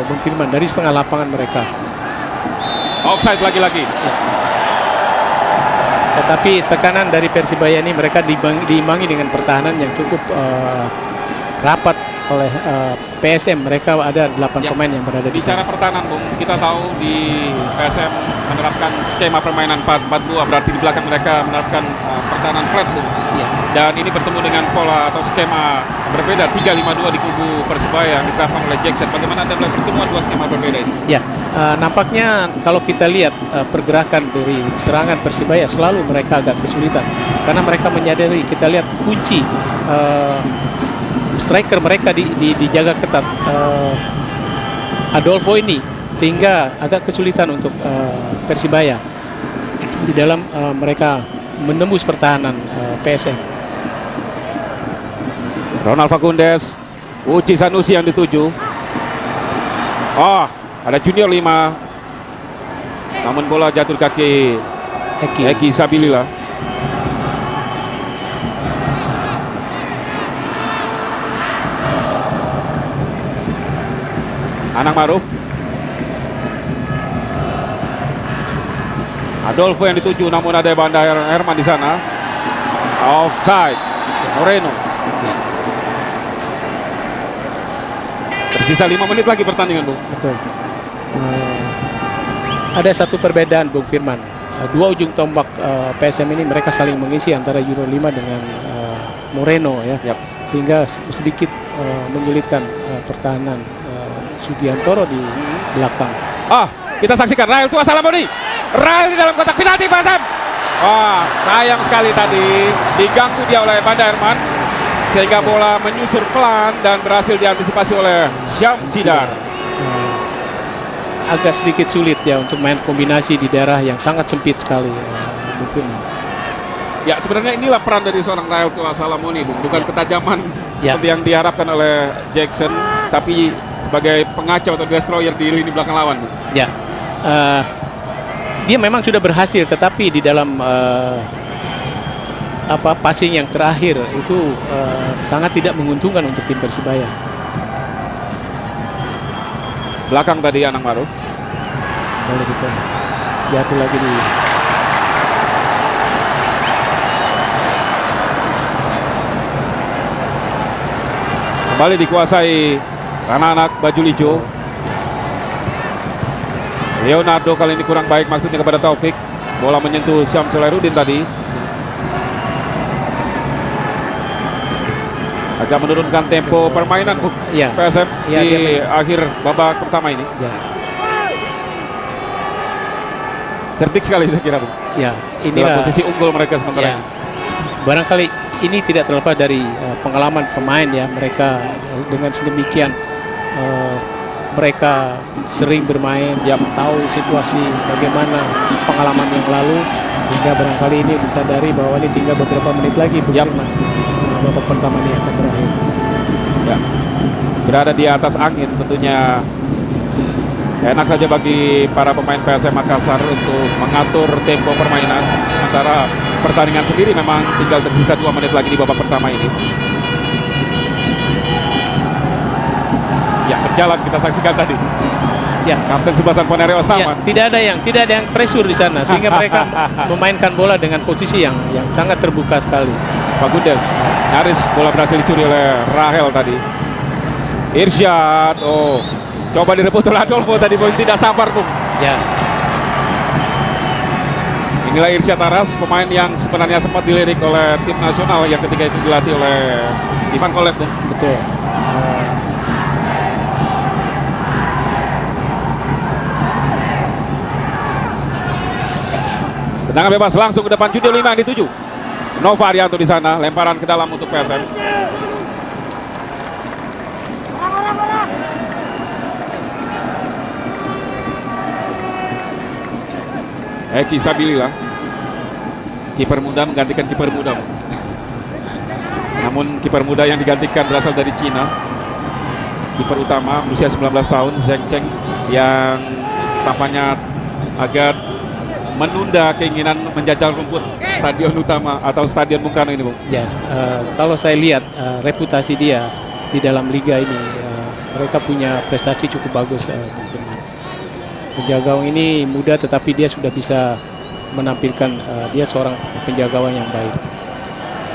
Bung Firman dari setengah lapangan mereka. Offside lagi-lagi. Ya. Tetapi tekanan dari Persibaya ini mereka diimbangi dengan pertahanan yang cukup rapat oleh PSM. Mereka ada 8 Ya. pemain yang berada di Bicara sana. pertahanan, Bung, kita tahu di PSM menerapkan skema permainan 4-4-2, berarti di belakang mereka menerapkan pertahanan flat, Bung. Ya. Dan ini bertemu dengan pola atau skema berbeda 3-5-2 di kubu Persebaya yang diterapkan oleh Jackson. Bagaimana Anda melihat pertemuan dua skema berbeda ini? Ya, nampaknya kalau kita lihat pergerakan dari serangan Persibaya selalu mereka agak kesulitan karena mereka menyadari, kita lihat kunci striker mereka dijaga ketat Adolfo ini, sehingga agak kesulitan untuk Persibaya di dalam mereka menembus pertahanan PSM. Ronald Fagundes, Uci Sanusi yang dituju. Oh, ada Junior 5. Namun bola jatuh di kaki Eki Sabilillah. Anang Maruf. Adolfo yang dituju, namun ada Banda Herman di sana. Offside. Moreno. Tersisa 5 menit lagi pertandingan, Bung. Betul. Ada satu perbedaan, Bung Firman. Dua ujung tombak PSM ini mereka saling mengisi antara Junior 5 dengan Moreno ya. Yap. Sehingga sedikit menyulitkan pertahanan Sugiantoro di belakang. Kita saksikan Rahel Tua Salamoni. Rahel di dalam kotak penalti PSM. Sayang sekali tadi diganggu dia oleh Banda Herman, sehingga bola menyusur pelan dan berhasil diantisipasi oleh Syamsidar. Agak sedikit sulit ya untuk main kombinasi di daerah yang sangat sempit sekali, Bung Firman. Ya, sebenarnya inilah peran dari seorang Rahel Tua Salamoni, Bung. Bukan ketajaman seperti yang diharapkan oleh Jackson, tapi sebagai pengacau atau destroyer di lini belakang lawan, Bung. Ya, dia memang sudah berhasil, tetapi di dalam passing yang terakhir itu sangat tidak menguntungkan untuk tim Persibaya. Belakang tadi Anang Maruf. Boleh jatuh lagi di kembali dikuasai anak-anak baju hijau. Leonardo kali ini kurang baik maksudnya kepada Taufik. Bola menyentuh Syamsul Herudin tadi. Agak menurunkan tempo permainan PSM di akhir babak pertama ini. Ya. Cerdik sekali saya kira, Bung. Ya, inilah posisi unggul mereka sementara ini. Barangkali ini tidak terlepas dari pengalaman pemain ya. Mereka dengan sedemikian mereka sering bermain, tahu situasi bagaimana pengalaman yang lalu, sehingga barangkali ini disadari bahwa ini tinggal beberapa menit lagi babak pertama ini akan berakhir. Ya, berada di atas angin tentunya enak saja bagi para pemain PSM Makassar untuk mengatur tempo permainan, sementara pertandingan sendiri memang tinggal tersisa 2 menit lagi di babak pertama ini. Ya, berjalan kita saksikan tadi. Ya. Kapten Sebastian Ponereo Ya, Ostaman. tidak ada yang pressure di sana sehingga mereka memainkan bola dengan posisi yang sangat terbuka sekali. Fagundes nyaris bola berhasil dicuri oleh Rahel tadi. Irsyad, coba direbut oleh Adolfo tadi, Bung, tidak sabar, Bung. Ya. Inilah Irsyad Taras, pemain yang sebenarnya sempat dilirik oleh tim nasional yang ketika itu dilatih oleh Ivan Kolev, Bung. Betul. Tendangan bebas langsung ke depan, Junior 5 yang dituju. Nova Arianto di sana, lemparan ke dalam untuk PSM. Eki Sabilila, kiper muda menggantikan kiper muda. Namun kiper muda yang digantikan berasal dari Cina. Kiper utama berusia 19 tahun, Zheng Cheng, yang tampaknya agak menunda keinginan menjajal rumput stadion utama atau stadion Bung Karno ini, Bung. Ya, kalau saya lihat reputasi dia di dalam liga ini, mereka punya prestasi cukup bagus. Penjaga gawang ini muda tetapi dia sudah bisa menampilkan dia seorang penjaga gawang yang baik.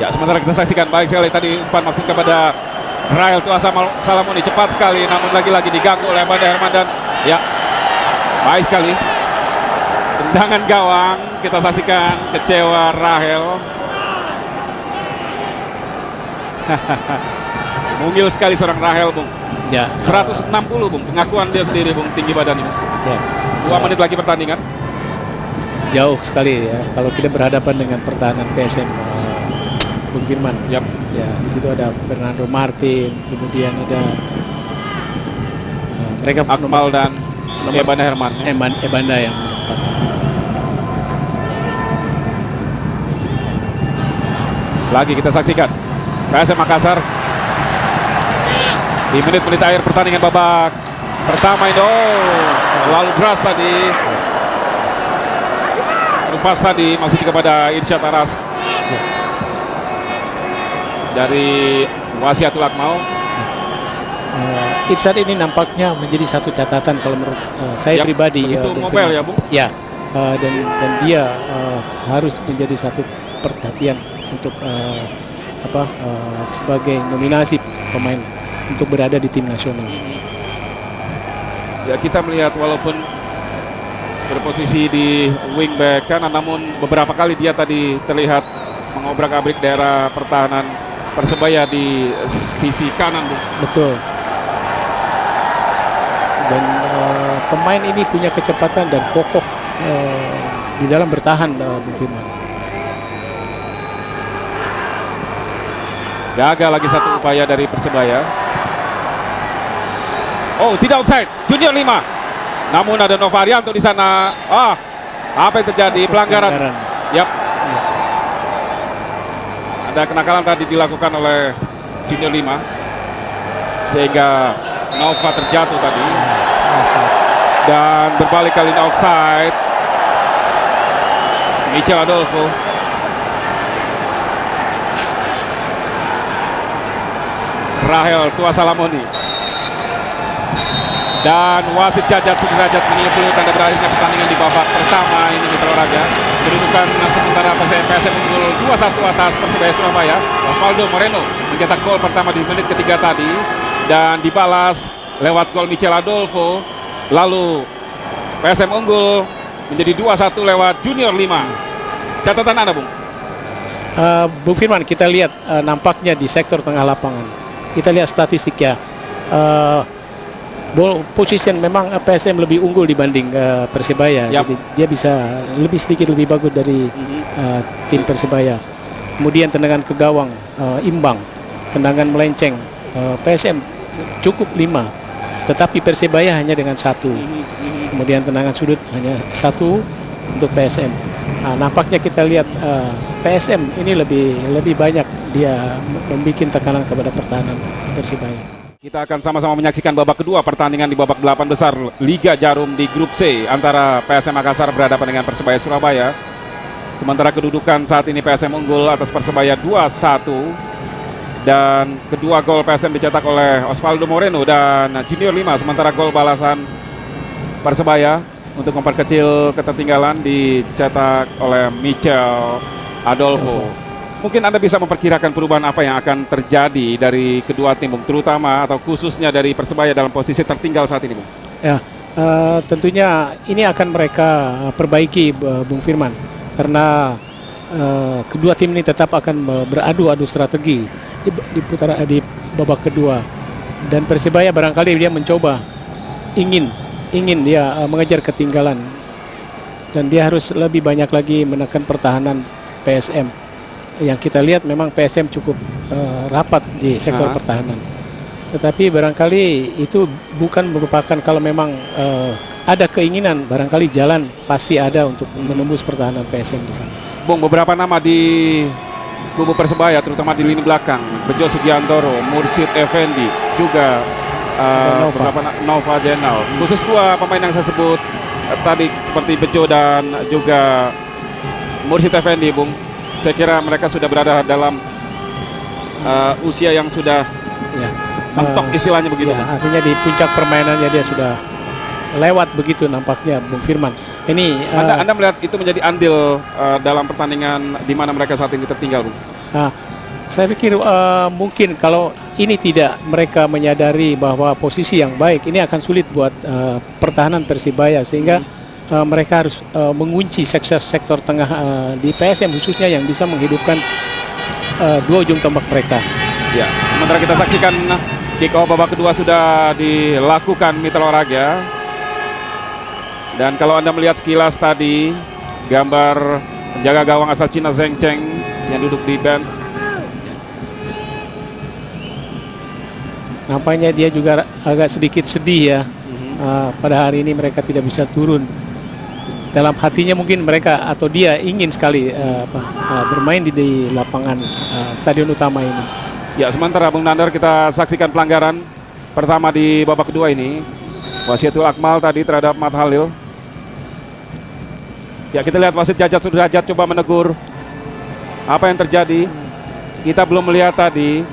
Ya, sementara kita saksikan baik sekali tadi umpan maksud kepada Rahel Tuasa Salamoni, cepat sekali namun lagi-lagi diganggu oleh Banda Herman dan ya baik sekali tendangan gawang. Kita saksikan kecewa Rahel. Mungil sekali seorang Rahel, Bung. Ya, 160, Bung, pengakuan dia sendiri, Bung, tinggi badannya. Ya. 2 menit lagi pertandingan. Jauh sekali ya kalau kita berhadapan dengan pertahanan PSM Bung Firman. Yap. Ya, di situ ada Fernando Martin, kemudian ada mereka Akmal dan Ebanda Herman. Ebanda yang menempatkan. Lagi kita saksikan PSM Makassar di menit-menit akhir pertandingan babak pertama ini. Lalu deras tadi, lepas tadi maksudnya kepada Irsyad Taras dari Wasiatul Akmal. Irsyad ini nampaknya menjadi satu catatan kalau menurut saya pribadi. Begitu mobile ya, Bung. Ya, dan dia harus menjadi satu perhatian untuk sebagai nominasi pemain untuk berada di tim nasional. Ya, kita melihat walaupun berposisi di wingback kanan, namun beberapa kali dia tadi terlihat mengobrak-abrik daerah pertahanan Persebaya di sisi kanan, Bung. Betul. Dan pemain ini punya kecepatan dan kokoh di dalam bertahan, Bung Firman. Gagal lagi satu upaya dari Persebaya. Tidak offside, Junior 5. Namun ada Nova Arianto di sana. Apa yang terjadi? Pelanggaran. Yap. Ya. Ada kenakalan tadi dilakukan oleh Junior 5 sehingga Nova terjatuh tadi. Dan berbalik kali ini offside. Michel Adolfo. Rahel Tuasa Salamoni. Dan wasit Jajat Sudrajat menyebut tanda berakhirnya pertandingan di babak pertama ini Mitra Olahraga. Kedudukan sementara PSM unggul 2-1 atas Persebaya Surabaya. Osvaldo Moreno mencetak gol pertama di menit ketiga tadi dan dibalas lewat gol Michel Adolfo. Lalu PSM unggul menjadi 2-1 lewat Junior 5. Catatan Anda, Bung? Bung Firman, kita lihat nampaknya di sektor tengah lapangan. Kita lihat statistik ya. Ball position memang PSM lebih unggul dibanding Persebaya. Yap. Jadi dia bisa sedikit lebih bagus dari tim Persebaya. Kemudian tendangan ke gawang imbang, tendangan melenceng PSM cukup 5, tetapi Persebaya hanya dengan 1. Kemudian tendangan sudut hanya 1 untuk PSM. Nampaknya kita lihat PSM ini lebih banyak dia membuat tekanan kepada pertahanan Persibaya. Kita akan sama-sama menyaksikan babak kedua pertandingan di babak 8 besar Liga Jarum di grup C antara PSM Makassar berhadapan dengan Persebaya Surabaya. Sementara kedudukan saat ini PSM unggul atas Persebaya 2-1. Dan kedua gol PSM dicetak oleh Osvaldo Moreno dan Junior Lima. Sementara gol balasan Persebaya untuk memperkecil ketertinggalan dicetak oleh Michel Adolfo. Mungkin Anda bisa memperkirakan perubahan apa yang akan terjadi dari kedua tim, Bung, terutama atau khususnya dari Persebaya dalam posisi tertinggal saat ini, Bung. Ya, tentunya ini akan mereka perbaiki, Bung Firman, karena kedua tim ini tetap akan beradu strategi di babak kedua, dan Persebaya barangkali dia mencoba ingin dia mengejar ketinggalan, dan dia harus lebih banyak lagi menekan pertahanan PSM. Yang kita lihat memang PSM cukup rapat di sektor pertahanan, tetapi barangkali itu bukan merupakan, kalau memang ada keinginan, barangkali jalan pasti ada untuk menembus pertahanan PSM di sana. Bung, beberapa nama di kubu Persebaya terutama di lini belakang, Bejo Sugiantoro, Mursyid Effendi, juga Nova Jenal. Khusus dua pemain yang saya sebut tadi seperti Bejo dan juga Mursyid Effendi, Bung, saya kira mereka sudah berada dalam usia yang sudah mentok istilahnya begitu. Ya, artinya di puncak permainannya dia sudah lewat begitu nampaknya, Bung Firman. Ini Anda melihat itu menjadi andil dalam pertandingan di mana mereka saat ini tertinggal, Bung? Saya pikir mungkin kalau ini tidak mereka menyadari bahwa posisi yang baik ini akan sulit buat pertahanan Persibaya, sehingga mereka harus mengunci sektor tengah di PSM khususnya yang bisa menghidupkan dua ujung tombak mereka. Ya, sementara kita saksikan kick off babak kedua sudah dilakukan Mitra Olahraga. Dan kalau Anda melihat sekilas tadi gambar penjaga gawang asal Cina Zheng Cheng yang duduk di bench, nampaknya dia juga agak sedikit sedih ya. Pada hari ini mereka tidak bisa turun. Dalam hatinya mungkin mereka atau dia ingin sekali bermain di lapangan stadion utama ini. Ya, sementara Bung Nandar kita saksikan pelanggaran pertama di babak kedua ini. Wasiatul Akmal tadi terhadap Mat Halil. Ya, kita lihat wasit Jajat Sudrajat coba menegur. Apa yang terjadi? Kita belum melihat tadi.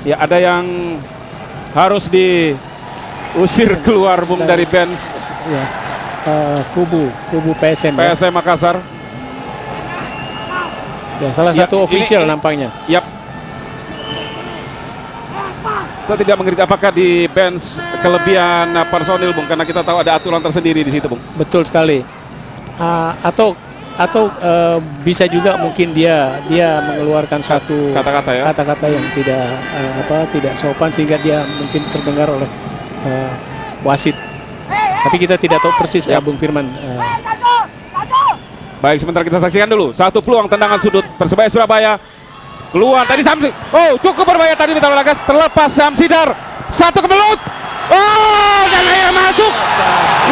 Ya, ada yang harus diusir keluar, Bung, dari bench. Ya, kubu PSM. PSM Makassar. Ya, salah satu official nampaknya. Yap. Saya tidak mengerti apakah di bench kelebihan personil, Bung, karena kita tahu ada aturan tersendiri di situ, Bung. Betul sekali. Atau bisa juga mungkin dia mengeluarkan satu kata-kata yang tidak sopan sehingga dia mungkin terdengar oleh wasit. Tapi kita tidak tahu persis, Bung Firman. Baik, sebentar kita saksikan dulu satu peluang tendangan sudut Persebaya Surabaya. Keluar tadi Samsi. Oh, cukup berbahaya tadi Mitra Lagas, terlepas Samsidar. Satu ke mulut. Oh, dan akhirnya masuk.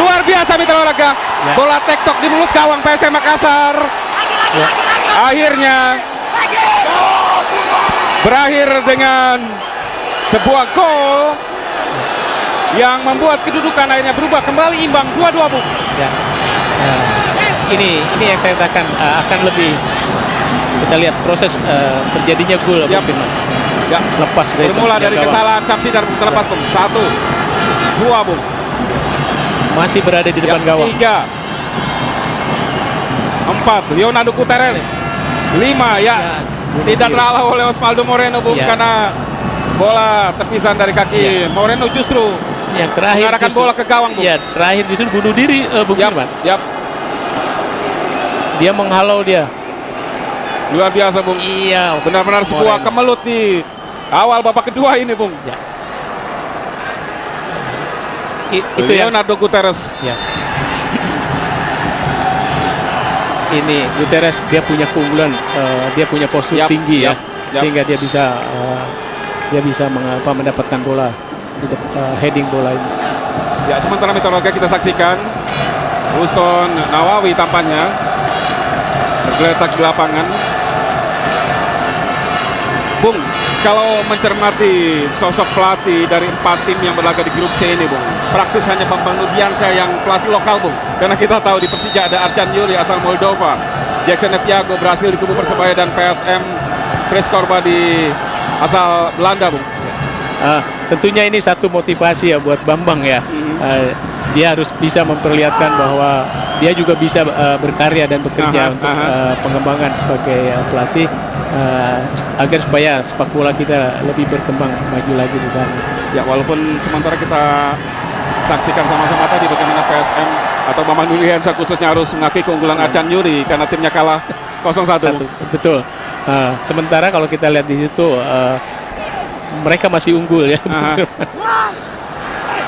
Luar biasa Mitra Olahraga. Bola tektok di mulut gawang PSM Makassar. Akhirnya berakhir dengan sebuah gol yang membuat kedudukan akhirnya berubah kembali imbang 2-2, Bung. Ya. Ini yang saya katakan akan lebih kita lihat proses terjadinya gol, Bung Firman. Ya, lepas bermula dari kesalahan Samsidar, Bung, terlepas, Bung. 1, 2, Bung. Masih berada di depan gawang. 3, 4, Leonardo Guterres. 5, tidak terhalau oleh Osvaldo Moreno, Bung, karena bola tepisan dari kaki Moreno justru yang terakhir mengarahkan bola ke gawang, Bung. Ya, terakhir justru bunuh diri, Bung Firman. Dia menghalau dia. Luar biasa, Bung. Iya, benar-benar sebuah kemelut di awal babak kedua ini, Bung. Ya. Itu Leonardo Guterres. Ya. Ini Guterres dia punya keunggulan, dia punya postur tinggi sehingga dia bisa mendapatkan bola, heading bola ini. Ya, sementara Mitra Olahraga kita saksikan Ruston Nawawi tampaknya bergeletak di lapangan. Bung, kalau mencermati sosok pelatih dari 4 tim yang berlaga di grup C ini, Bung, praktis hanya Bambang Nugiansyah yang pelatih lokal, Bung. Karena kita tahu di Persija ada Arcan Yuri asal Moldova, Jackson Eviago berhasil di kubu Persebaya, dan PSM Fritz Korba di asal Belanda, Bung. Tentunya ini satu motivasi ya buat Bambang ya. Dia harus bisa memperlihatkan bahwa dia juga bisa berkarya dan bekerja untuk pengembangan sebagai pelatih, agar supaya sepak bola kita lebih berkembang maju lagi di sana. Ya, walaupun sementara kita saksikan sama-sama tadi bagaimana PSM atau Bambang Nugiansyah khususnya harus mengakui keunggulan Arcan Yuri karena timnya kalah 0-1. Betul. Sementara kalau kita lihat di situ mereka masih unggul ya.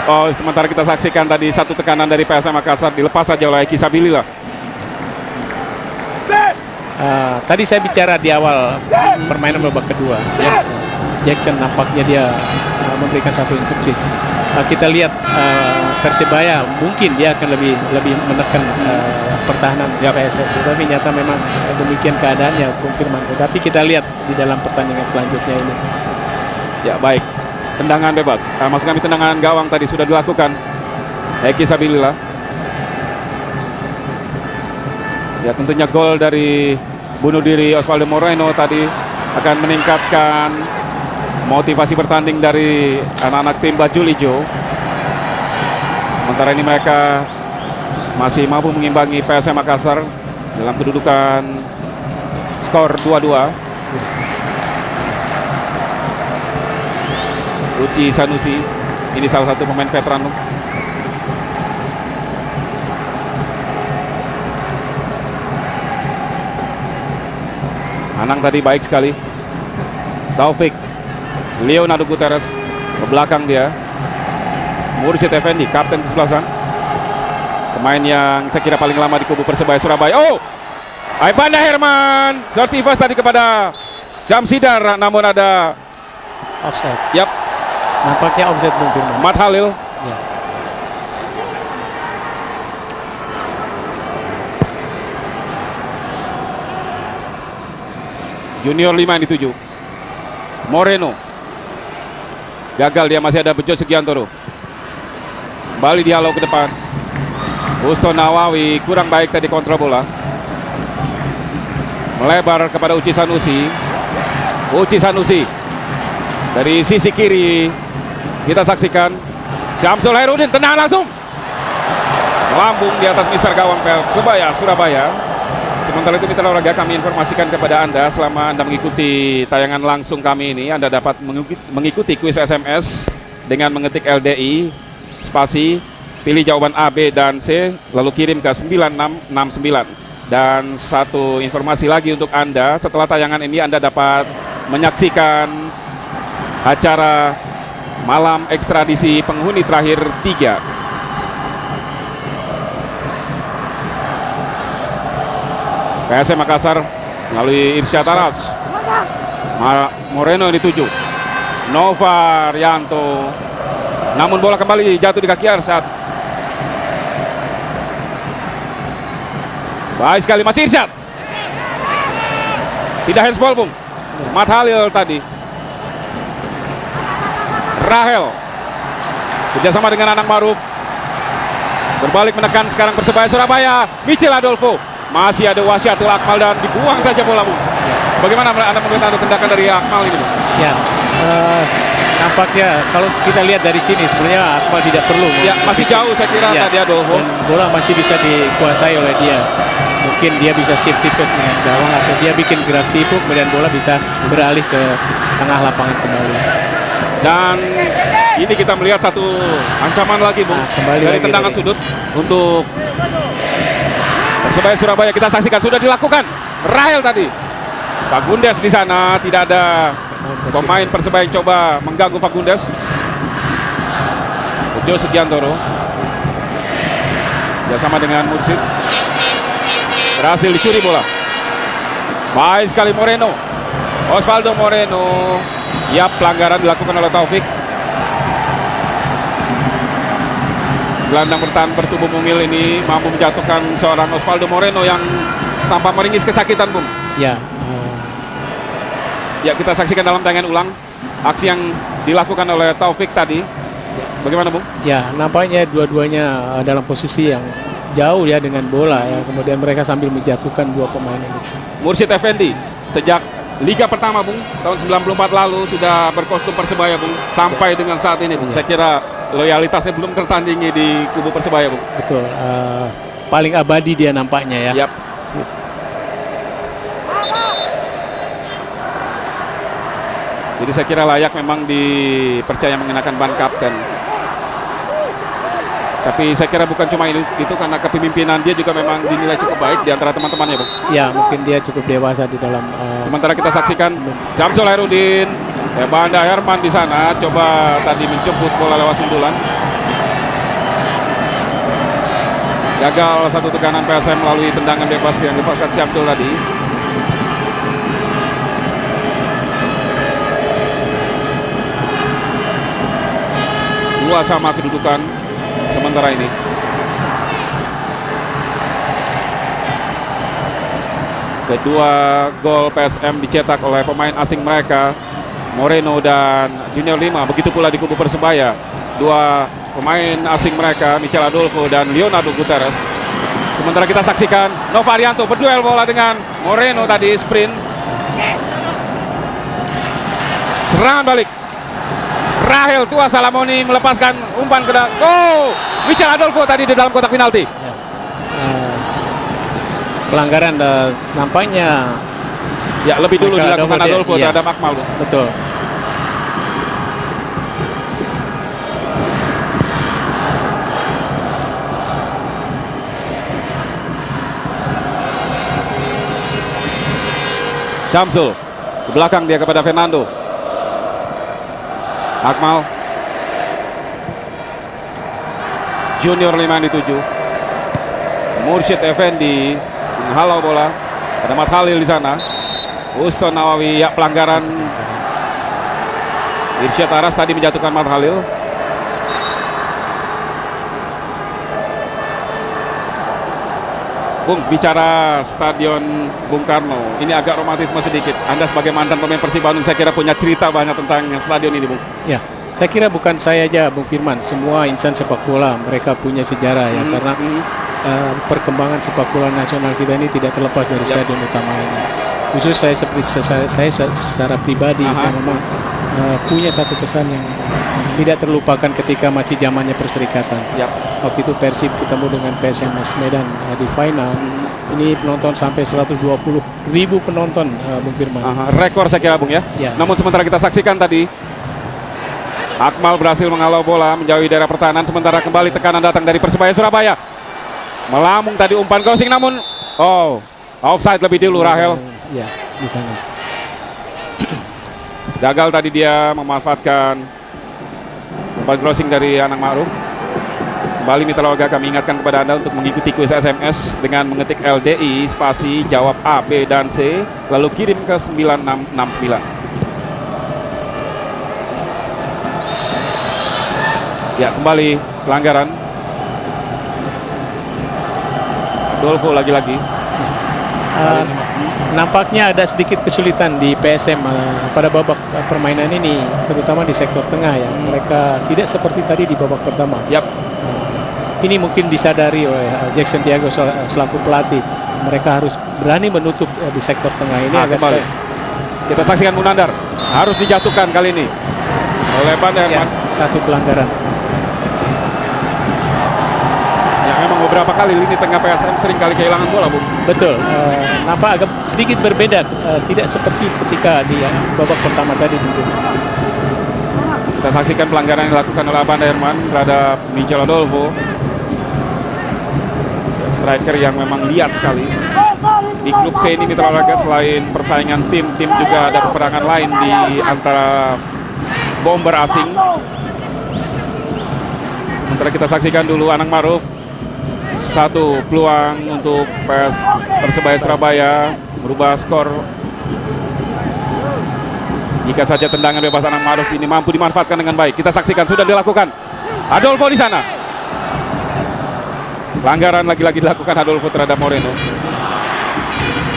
Oh, sementara kita saksikan tadi satu tekanan dari PSM Makassar dilepas saja oleh Eki Sabilillah. Tadi saya bicara di awal permainan babak kedua ya. Jackson nampaknya dia memberikan satu instruksi. Kita lihat Persebaya mungkin dia akan lebih menekan pertahanan PSM, tapi nyata memang demikian keadaannya, konfirman. Tapi kita lihat di dalam pertandingan selanjutnya ini. Ya, baik. Tendangan bebas. Maksud kami tendangan gawang tadi sudah dilakukan Eki Sabilillah. Ya, tentunya gol dari bunuh diri Osvaldo Moreno tadi akan meningkatkan motivasi bertanding dari anak-anak tim Bajul Ijo. Sementara ini mereka masih mampu mengimbangi PSM Makassar dalam kedudukan skor 2-2. Uci Sanusi, ini salah satu pemain veteran. Anang tadi baik sekali. Taufik, Leonardo Guterres ke belakang dia. Mursyid Effendi, kapten kesebelasan, pemain yang saya kira paling lama di kubu Persebaya Surabaya. Oh, Aibanda Herman, sertifas tadi kepada Syamsidar, namun ada offside. Yap. Nampaknya offside, Bung Firman. Mat Halil. Ya. Junior 5 yang dituju. Moreno. Gagal, dia masih ada Bejo Sugiantoro. Kembali dialog ke depan. Ruston Nawawi kurang baik tadi kontrol bola. Melebar kepada Uci Sanusi. Uci Sanusi dari sisi kiri. Kita saksikan Syamsul Hairudin, tendangan langsung lambung di atas mister gawang Persebaya Surabaya. Sementara itu mitra olahraga, kami informasikan kepada Anda, selama Anda mengikuti tayangan langsung kami ini, Anda dapat mengikuti kuis SMS dengan mengetik LDI spasi pilih jawaban A, B, dan C, lalu kirim ke 9669. Dan satu informasi lagi untuk Anda, setelah tayangan ini Anda dapat menyaksikan acara malam ekstradisi penghuni terakhir 3. PSM Makassar melalui Irsyad Aras. Moreno yang dituju. Nova Rianto. Namun bola kembali jatuh di kaki Irsyad. Baik sekali, masih Irsyad. Tidak handsball, Bung. Mat Halil tadi. Rahel kerjasama dengan Anang Maruf, berbalik menekan sekarang Persebaya Surabaya. Michel Adolfo, masih ada Wasyatul Akmal dan dibuang saja bola, Bung. Bagaimana Anda melihat tindakan dari Akmal ini, Bung? Ya, nampaknya kalau kita lihat dari sini sebenarnya Akmal tidak perlu. Ya, masih jauh saya kira tadi Adolfo. Dan bola masih bisa dikuasai oleh dia. Mungkin dia bisa safety first dengan gawang, atau dia bikin gerak tipu, kemudian bola bisa beralih ke tengah lapangan kembali. Dan ini kita melihat satu ancaman lagi, Bung, dari tendangan sudut untuk Persebaya Surabaya. Kita saksikan, sudah dilakukan. Rahel tadi. Fagundes di sana, tidak ada pemain Persebaya yang coba mengganggu Fagundes. Bejo Sugiantoro bersama dengan Mursyid. Berhasil dicuri bola. Baik sekali Moreno. Osvaldo Moreno. Ya, pelanggaran dilakukan oleh Taufik. Gelandang bertahan bertubuh mungil ini mampu menjatuhkan seorang Osvaldo Moreno yang tanpa meringis kesakitan, Bung. Ya, Ya, kita saksikan dalam tayangan ulang aksi yang dilakukan oleh Taufik tadi. Bagaimana, Bung? ya nampaknya dua-duanya dalam posisi yang jauh ya dengan bola ya. Kemudian mereka sambil menjatuhkan dua pemain ini. Mursyid Effendi sejak Liga pertama, Bung, tahun 94 lalu sudah berkostum Persebaya, Bung, sampai dengan saat ini, Bung. Saya kira loyalitasnya belum tertandingi di kubu Persebaya, Bung. Betul, paling abadi dia nampaknya ya. Yap. Jadi saya kira layak memang dipercaya mengenakan ban kapten. Tapi saya kira bukan cuma itu karena kepemimpinan dia juga memang dinilai cukup baik di antara teman-temannya, Bung. Ya, mungkin dia cukup dewasa di dalam. Sementara kita saksikan Syamsul Hairudin, Banda Herman di sana coba tadi menjemput bola lewat sundulan. Gagal satu tekanan PSM melalui tendangan bebas yang dilepaskan Syamsul tadi. Dua sama kedudukan sementara ini. Kedua gol PSM dicetak oleh pemain asing mereka, Moreno dan Junior Lima. Begitu pula di kubu Persebaya, dua pemain asing mereka, Michel Adolfo dan Leonardo Guterres. Sementara kita saksikan Nova Arianto berduel bola dengan Moreno tadi, sprint. Serangan balik. Rahel Tua Salamoni melepaskan umpan ke dalam. Oh, Michel Adolfo tadi di dalam kotak penalti. Ya. Pelanggaran nampaknya. Ya, lebih dulu dilakukan Adolfo ya, terhadap Akmal. Betul. Syamsul ke belakang dia kepada Fernando. Akmal, Junior Lima yang dituju. Mursyid Effendi menghalau bola. Ada Mat Khalil di sana. Uston Nawawi, ya, pelanggaran. Irsyad Aras tadi menjatuhkan Mat Khalil. Bung, bicara Stadion Bung Karno, ini agak romantisme sedikit. Anda sebagai mantan pemain Persib Bandung, saya kira punya cerita banyak tentang stadion ini, Bung. Ya, saya kira bukan saya aja, Bung Firman. Semua insan sepak bola mereka punya sejarah ya, karena perkembangan sepak bola nasional kita ini tidak terlepas dari stadion utama ini. Khusus saya secara pribadi, saya memang punya satu kesan yang tidak terlupakan ketika masih zamannya Perserikatan. Waktu itu Persib ketemu dengan PSMS Medan di final. Ini penonton sampai 120.000 penonton, Bung Firman. Rekor saya kira, Bung, ya. Namun sementara kita saksikan tadi Akmal berhasil menghalau bola menjauhi daerah pertahanan, sementara kembali tekanan datang dari Persebaya Surabaya. Melambung tadi umpan crossing, namun offside lebih dulu, Rahel. Ya, di sana. Gagal tadi dia memanfaatkan umpan crossing dari Anang Ma'ruf. Kembali Mitra Loga kami ingatkan kepada Anda untuk mengikuti kuis SMS dengan mengetik LDI spasi jawab A, B, dan C, lalu kirim ke 9669. Ya, kembali pelanggaran. Adolfo lagi-lagi. Nampaknya ada sedikit kesulitan di PSM pada babak permainan ini, terutama di sektor tengah ya. Mereka tidak seperti tadi di babak pertama. Ini mungkin disadari oleh Jackson Tiago selaku pelatih. Mereka harus berani menutup di sektor tengah ini. Kembali. Kita saksikan Munandar harus dijatuhkan kali ini oleh Banda Herman. Satu pelanggaran. Ya, memang beberapa kali lini tengah PSM sering kali kehilangan bola, Bung. Betul. Nampak agak sedikit berbeda, tidak seperti ketika di babak pertama tadi. Kita saksikan pelanggaran yang dilakukan oleh Banda Herman terhadap Michel Adolfo. Striker yang memang lihat sekali. Di grup C ini Mitra Olahraga selain persaingan tim juga ada peperangan lain di antara bomber asing. Sementara kita saksikan dulu Anang Ma'ruf. Satu peluang untuk Persebaya Surabaya merubah skor. Jika saja tendangan bebas Anang Ma'ruf ini mampu dimanfaatkan dengan baik. Kita saksikan sudah dilakukan. Adolfo di sana. Pelanggaran lagi-lagi dilakukan Adolfo terhadap Moreno.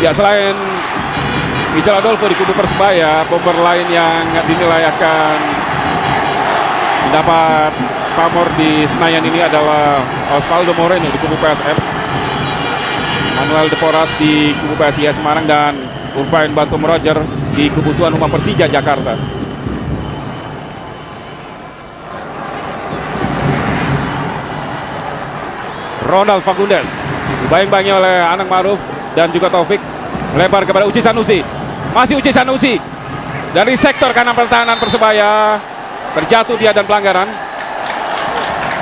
Ya, selain Michel Adolfo di kubu Persebaya, bomber lain yang dinilai akan mendapat pamor di Senayan ini adalah Osvaldo Moreno di kubu PSM, Manuel De Poras di kubu PSIS Semarang, dan Urbain Batum Roger di kubu tuan rumah Persija Jakarta. Ronald Fagundes dibayang-bayangi oleh Anang Ma'ruf dan juga Taufik, melebar kepada Uci Sanusi. Masih Uci Sanusi dari sektor kanan pertahanan Persebaya, terjatuh dia dan pelanggaran.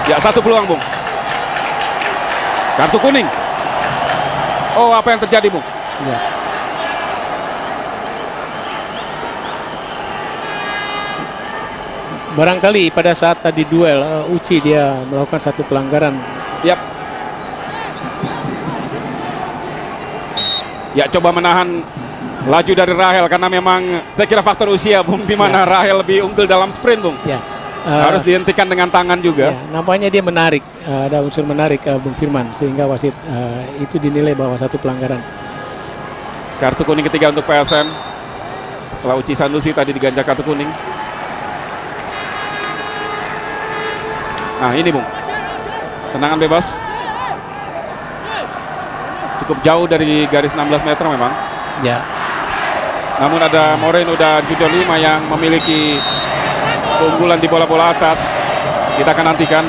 Ya, satu peluang, Bung. Kartu kuning. Oh, apa yang terjadi, Bung? Ya. Barangkali pada saat tadi duel Uci dia melakukan satu pelanggaran. Yap. Ya, coba menahan laju dari Rahel karena memang saya kira faktor usia, Bung, di mana Rahel lebih unggul dalam sprint, Bung. Ya. Harus dihentikan dengan tangan juga. Ya, nampaknya dia menarik, ada unsur menarik Bung Firman, sehingga wasit itu dinilai bahwa satu pelanggaran. Kartu kuning ketiga untuk PSM setelah Uci Sanusi tadi diganjar kartu kuning. Nah, ini, Bung, tendangan bebas cukup jauh dari garis 16 meter memang. Ya. Namun ada Moreno dan Junior Lima yang memiliki keunggulan di bola-bola atas. Kita akan nantikan.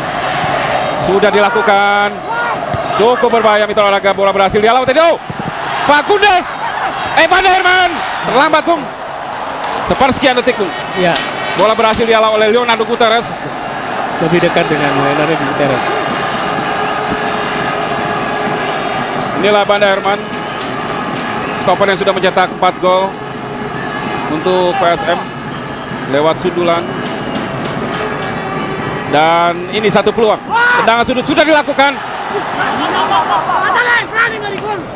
Sudah dilakukan. Cukup berbahaya Mitra Olahraga, bola berhasil dihalau tadi. Fagundes. Evan Herman. Terlambat, Bung. Sepersekian detik, Bung. Ya. Bola berhasil dihalau oleh Leonardo Guterres. Lebih dekat dengan Leonardo Guterres. Inilah Banda Herman, stopper yang sudah mencetak 4 gol untuk PSM lewat sundulan. Dan ini satu peluang. Tendangan sudut sudah dilakukan.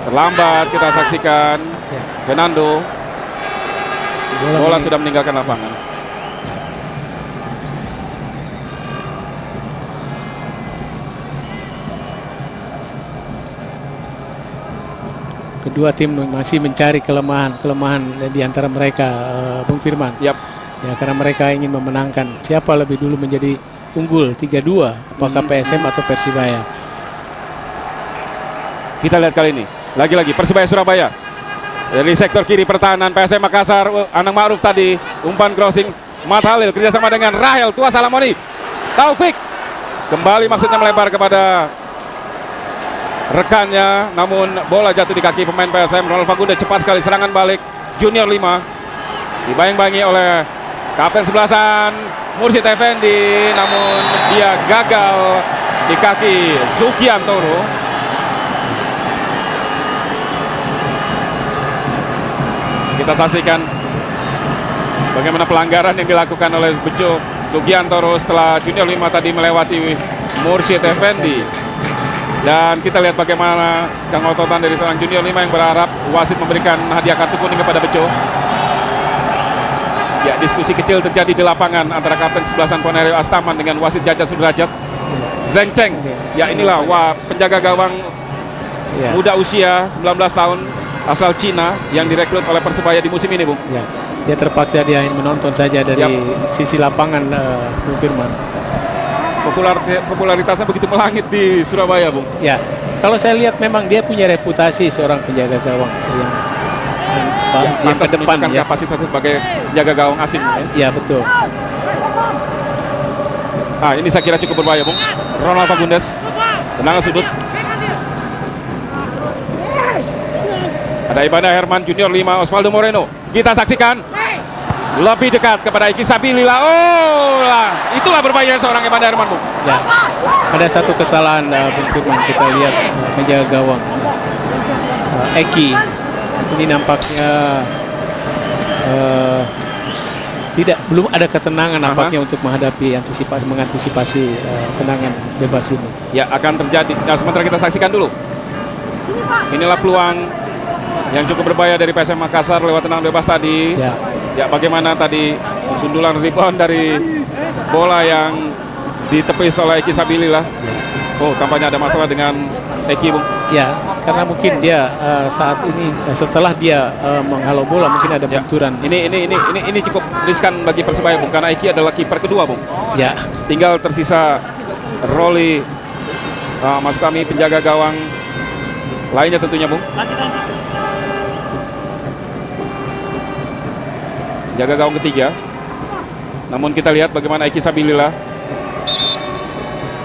Terlambat kita saksikan. Fernando. Bola sudah meninggalkan lapangan. Kedua tim masih mencari kelemahan di antara mereka, Bung Firman. Yap. Ya, karena mereka ingin memenangkan. Siapa lebih dulu menjadi unggul 3-2, apakah PSM atau Persibaya? Kita lihat kali ini. Lagi-lagi Persibaya Surabaya. Dari sektor kiri pertahanan PSM Makassar, Anang Ma'ruf tadi, umpan crossing, Mat Halil kerjasama dengan Rahel, Tua Salamoni, Taufik. Kembali maksudnya melebar kepada rekannya, namun bola jatuh di kaki pemain PSM. Ronald Fagundes cepat sekali serangan balik. Junior 5 dibayang-bayangi oleh kapten sebelasan Mursyid Effendi, namun dia gagal di kaki Sugiantoro. Kita saksikan bagaimana pelanggaran yang dilakukan oleh Bejo Sugiantoro setelah Junior 5 tadi melewati Mursyid Effendi. Dan kita lihat bagaimana kengototan dari seorang Junior 5 yang berharap wasit memberikan hadiah kartu kuning kepada Bejo. Ya, diskusi kecil terjadi di lapangan antara kapten sebelasan Ponerio Astaman dengan wasit Jaja Sudrajat. Zheng Cheng. Ya, inilah penjaga gawang muda usia 19 tahun asal Cina yang direkrut oleh Persebaya di musim ini, Bung. Ya, dia terpaksa dia menonton saja dari sisi lapangan, Bung Firman. Popularitasnya begitu melangit di Surabaya, Bung. Ya, kalau saya lihat memang dia punya reputasi seorang penjaga gawang yang ke depan, ya. Kapasitasnya sebagai penjaga gawang asing. Ya, betul. Ah, ini saya kira cukup berbahaya, Bung. Ronald Fagundes, tendangan sudut. Ada Ibanda Herman, Junior 5, Osvaldo Moreno. Kita saksikan. Lebih dekat kepada Iki Sabilillah. Oh lah, itulah berbahaya seorang Evan Herman, Bung. Ya, ada satu kesalahan Bung Firman, kita lihat menjaga gawang Eki ini nampaknya belum ada ketenangan nampaknya untuk mengantisipasi tendangan bebas ini. Ya, akan terjadi. Nah, sementara kita saksikan dulu. Inilah peluang yang cukup berbahaya dari PSM Makassar lewat tendangan bebas tadi. Ya, bagaimana tadi sundulan rebound dari bola yang ditepis oleh Eki Sabilillah. Oh, tampaknya ada masalah dengan Eki, Bung. Ya, karena mungkin dia saat ini setelah dia menghalau bola mungkin ada Ya. benturan. Ini cukup riskan bagi Persebaya, Bung, karena Eki adalah kiper kedua, Bung. Ya, Tinggal tersisa Rolly, maksud kami penjaga gawang lainnya tentunya, Bung. Jaga gawang ketiga. Namun kita lihat bagaimana Eki Sabilillah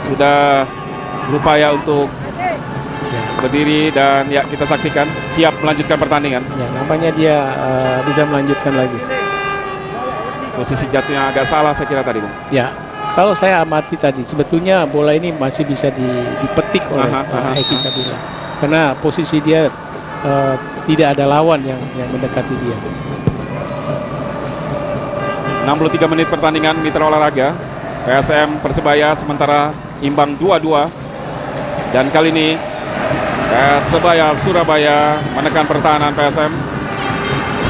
sudah berupaya untuk berdiri dan ya kita saksikan siap melanjutkan pertandingan. ya nampaknya dia bisa melanjutkan lagi. Posisi jatuhnya agak salah saya kira tadi, Bung. Ya, kalau saya amati tadi sebetulnya bola ini masih bisa dipetik oleh Eki Sabilillah karena posisi dia tidak ada lawan yang mendekati dia. 63 menit pertandingan Mitra Olahraga PSM Persebaya sementara imbang 2-2, dan kali ini Persebaya Surabaya menekan pertahanan PSM.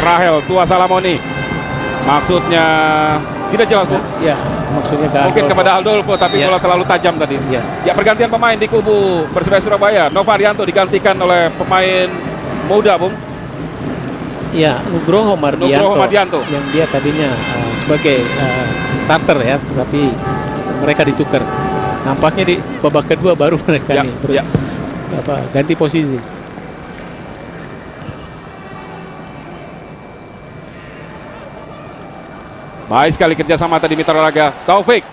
Rahel Tua Salamoni maksudnya tidak jelas, Bung. Ya, maksudnya ke Mungkin Adolfo. kepada Aldolfo, tapi Ya. bola terlalu tajam tadi. Ya. Ya, pergantian pemain di kubu Persebaya Surabaya. Novarianto digantikan oleh pemain muda, Bung. Ya, Nugroho Mardianto yang dia tadinya sebagai starter ya, tapi mereka ditukar. Nampaknya di babak kedua baru mereka nih ganti posisi. Baik sekali kerjasama tadi Mitra Olahraga. Taufik,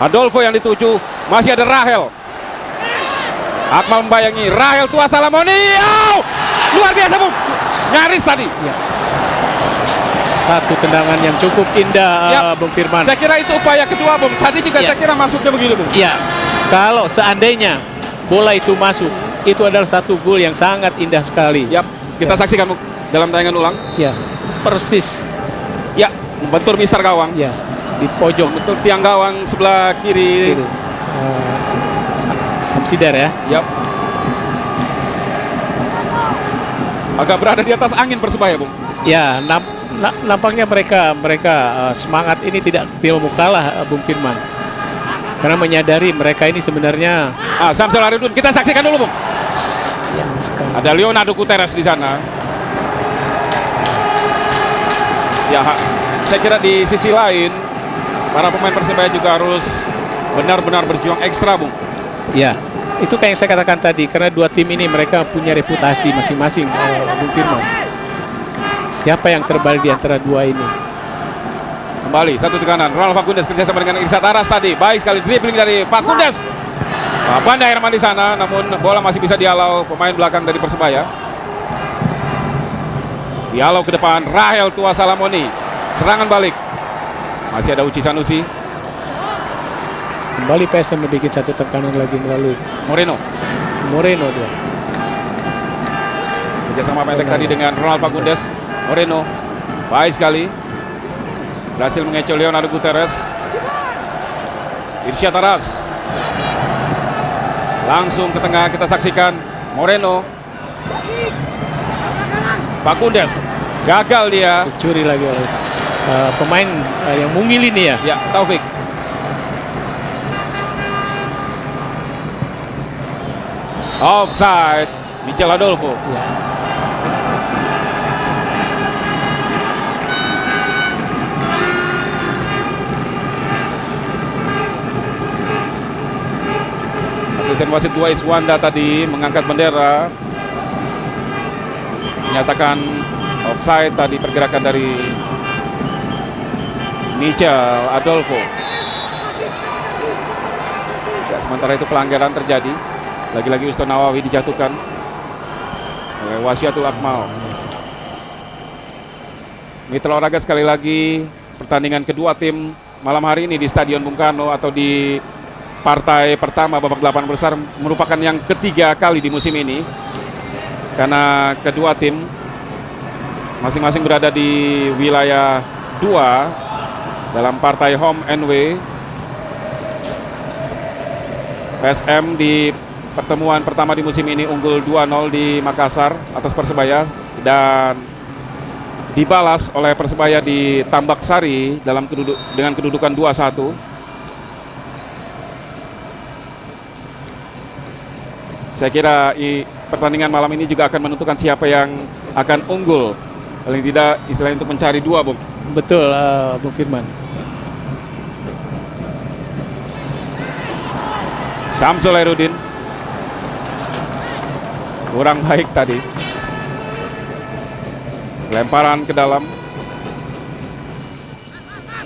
Adolfo yang dituju, masih ada Rahel. Akmal membayangi Rahel Tua Salamoni. Oh, luar biasa, Bung. Nyaris tadi. Ya. Satu tendangan yang cukup indah, Bung Firman. Saya kira itu upaya kedua, Bung. Tadi juga saya kira maksudnya begitu, Bung. Ya, kalau seandainya bola itu masuk, itu adalah satu gol yang sangat indah sekali. Yap, kita saksikan, Bung, dalam tayangan ulang. Ya, persis. Ya, membentur mister gawang. Ya, di pojok. Betul tiang gawang sebelah kiri. Samsidar ya. Yap. Agak berada di atas angin Persebaya, Bung. Ya, nampaknya mereka semangat ini tidak mau kalah, Bung Firman. Karena menyadari mereka ini sebenarnya Samsul Aridun, kita saksikan dulu, Bung. sayang sekali. Ada Leonardo Guterres di sana. Ya, saya kira di sisi lain para pemain Persebaya juga harus benar-benar berjuang ekstra, Bung. Ya, itu kayak yang saya katakan tadi, karena dua tim ini mereka punya reputasi masing-masing, Bung Firman. Siapa yang terbaik di antara dua ini? Kembali satu tekanan, Ronald Fagundes kerjasama dengan Irsat Aras tadi. Baik sekali dribbling dari Fagundes. Banda Herman di sana, namun bola masih bisa dihalau pemain belakang dari Persebaya. Dihalau ke depan, Rahel Tua Salamoni. Serangan balik. Masih ada Uci Sanusi. Kembali PSM membuat satu tekanan lagi melalui Moreno dia. Kerjasama pendek tadi dengan Ronald Fagundes. Moreno, baik sekali. Berhasil mengecoh Leonardo Guterres. Irsyad Aras. Langsung ke tengah kita saksikan Moreno. Fagundes, gagal dia. Dicuri lagi oleh pemain yang mungil ini ya. Ya, Taufik. Offside, Michel Adolfo. Ya. Asisten wasit 2 Iswanda tadi mengangkat bendera, menyatakan offside tadi pergerakan dari Michel Adolfo. Ya, sementara itu pelanggaran terjadi. Lagi-lagi Ustaz Nawawi dijatuhkan oleh Wasyatul Akmal. Mitra Olahraga sekali lagi pertandingan kedua tim malam hari ini di Stadion Bung Karno atau di partai pertama babak 8 besar merupakan yang ketiga kali di musim ini, karena kedua tim masing-masing berada di wilayah 2 dalam partai home and away. PSM di pertemuan pertama di musim ini unggul 2-0 di Makassar atas Persebaya dan dibalas oleh Persebaya di Tambak Sari dengan kedudukan 2-1. Saya kira pertandingan malam ini juga akan menentukan siapa yang akan unggul. Paling tidak istilahnya untuk mencari dua, Bung. Betul, Bung Firman. Samsul Hairudin kurang baik tadi. Lemparan ke dalam.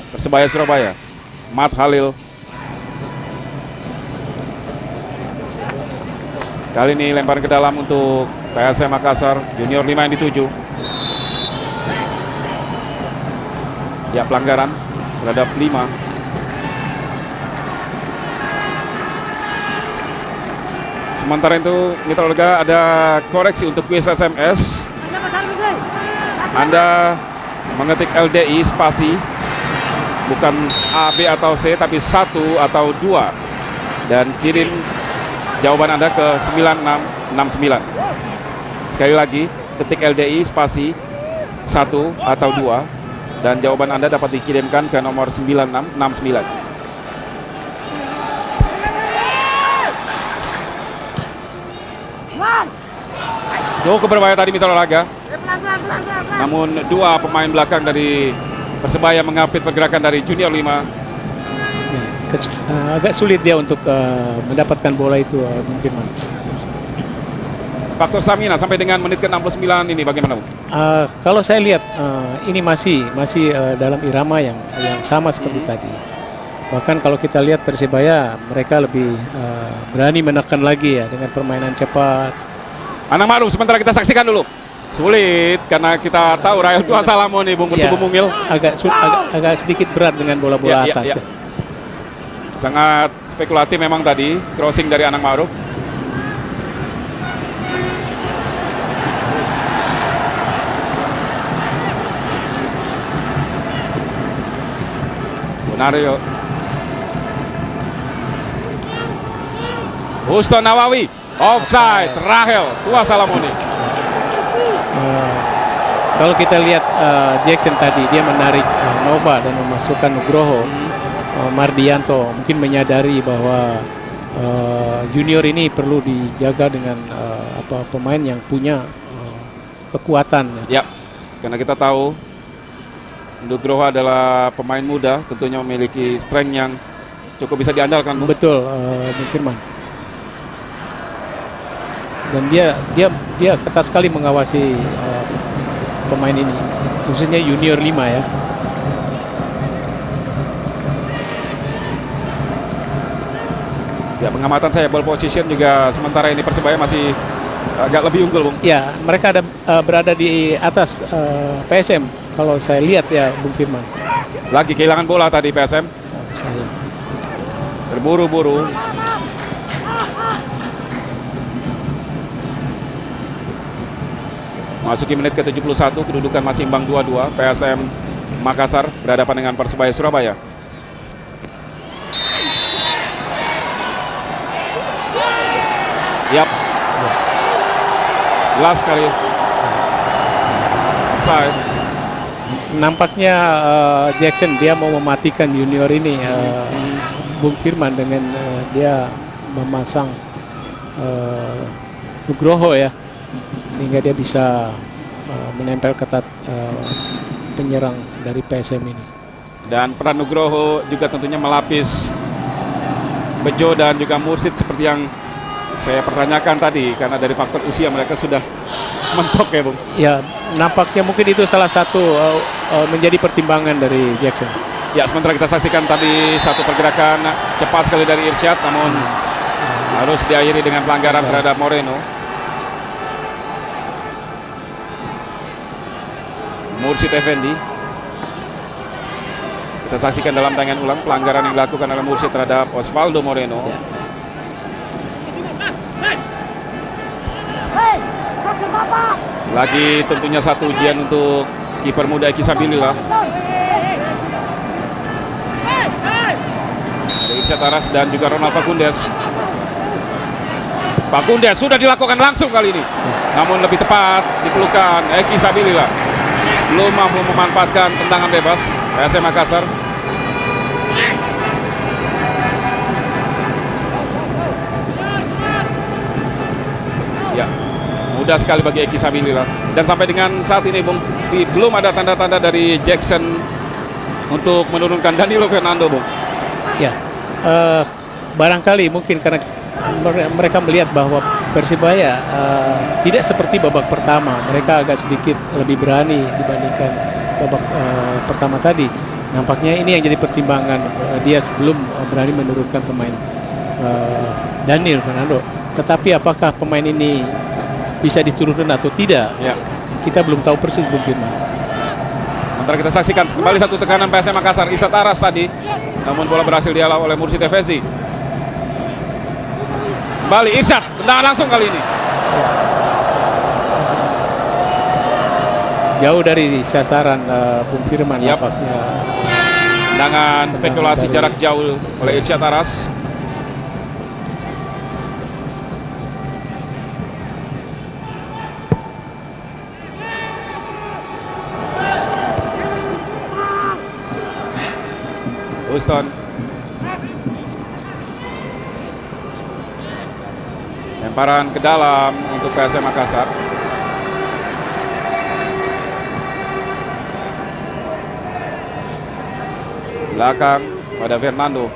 Persebaya Surabaya. Mat Halil. Kali ini lemparan ke dalam untuk PSM Makassar. Junior 5 yang dituju. Ya, pelanggaran terhadap 5. Sementara itu Mitra Olga ada koreksi untuk kuis SMS. Anda mengetik LDI spasi, bukan A, B atau C, tapi 1 atau 2, dan kirim jawaban Anda ke 9669. Sekali lagi, ketik LDI spasi 1 atau 2, dan jawaban Anda dapat dikirimkan ke nomor 9669. Cukup berbahaya tadi Mitra Olahraga. Namun dua pemain belakang dari Persebaya mengapit pergerakan dari Junior 5. Ya, agak sulit dia untuk mendapatkan bola itu, Bung Firman. Faktor stamina sampai dengan menit ke-69 ini bagaimana, Bung? Kalau saya lihat ini masih dalam irama yang sama seperti tadi. Bahkan kalau kita lihat Persebaya, mereka lebih berani menekan lagi ya dengan permainan cepat. Anang Ma'ruf sementara kita saksikan dulu. Sulit karena kita tahu Rael Tua Salamo nih, Bung, bertubuh mungil. Agak sedikit berat dengan bola-bola atas. Ya. Sangat spekulatif memang tadi crossing dari Anang Ma'ruf. Bonario. Huston Nawawi offside. Rahel Tua Salamoni. Kalau kita lihat Jackson tadi, dia menarik Nova dan memasukkan Nugroho. Mardianto mungkin menyadari bahwa junior ini perlu dijaga dengan pemain yang punya kekuatan. Ya, karena kita tahu Nugroho adalah pemain muda, tentunya memiliki strength yang cukup bisa diandalkan, Bung. Betul, Bung Firman. Dan dia ketat sekali mengawasi pemain ini, khususnya junior 5 ya. Ya, pengamatan saya ball position juga sementara ini Persebaya masih agak lebih unggul, Bung. Ya, mereka berada di atas PSM kalau saya lihat ya, Bung Firman. Lagi kehilangan bola tadi PSM. Sayang. Terburu-buru. Masuki menit ke-71, kedudukan masih imbang 2-2. PSM Makassar berhadapan dengan Persebaya Surabaya. Yap. Jelas sekali. Offside. Nampaknya Jackson dia mau mematikan junior ini, Bung Firman, dengan dia memasang Nugroho ya, sehingga dia bisa menempel ketat penyerang dari PSM ini. Dan peran Nugroho juga tentunya melapis Bejo dan juga Mursid seperti yang saya pertanyakan tadi, karena dari faktor usia mereka sudah mentok ya, Bung. Ya, nampaknya mungkin itu salah satu menjadi pertimbangan dari Jackson. Ya, sementara kita saksikan tadi satu pergerakan cepat sekali dari Irsyad, namun harus diakhiri dengan pelanggaran terhadap Moreno. Mursid Effendi. Kita saksikan dalam tayangan ulang pelanggaran yang dilakukan oleh Mursid terhadap Osvaldo Moreno. Ya. Lagi tentunya satu ujian untuk kiper muda Eki Sabilillah. Irsyad Aras dan juga Ronald Fagundes. Fagundes sudah dilakukan langsung kali ini, namun lebih tepat dipelukan Eki Sabilillah. Belum mampu memanfaatkan tendangan bebas PSM Makassar. mudah sekali bagi Eki Sabilillah. Dan sampai dengan saat ini Bung, belum ada tanda-tanda dari Jackson untuk menurunkan Danilo Fernando, Bung. Ya, barangkali mungkin karena mereka melihat bahwa Persibaya tidak seperti babak pertama. Mereka agak sedikit lebih berani dibandingkan babak pertama tadi. Nampaknya ini yang jadi pertimbangan dia sebelum berani menurunkan pemain Danilo Fernando. Tetapi apakah pemain ini bisa diturunkan atau tidak? Ya. Kita belum tahu persis, Bung Firman. Sementara kita saksikan kembali satu tekanan PSM Makassar. Irsad Aras tadi, namun bola berhasil dihalau oleh Mursyid Effendi. Kembali Irsad, tendangan langsung kali ini. Jauh dari sasaran Bung Firman. Yap. Nampaknya. Tendangan spekulasi dari- jarak jauh oleh Irsad Aras. Houston. Lemparan ke dalam untuk PSM Makassar. Belakang pada Fernando.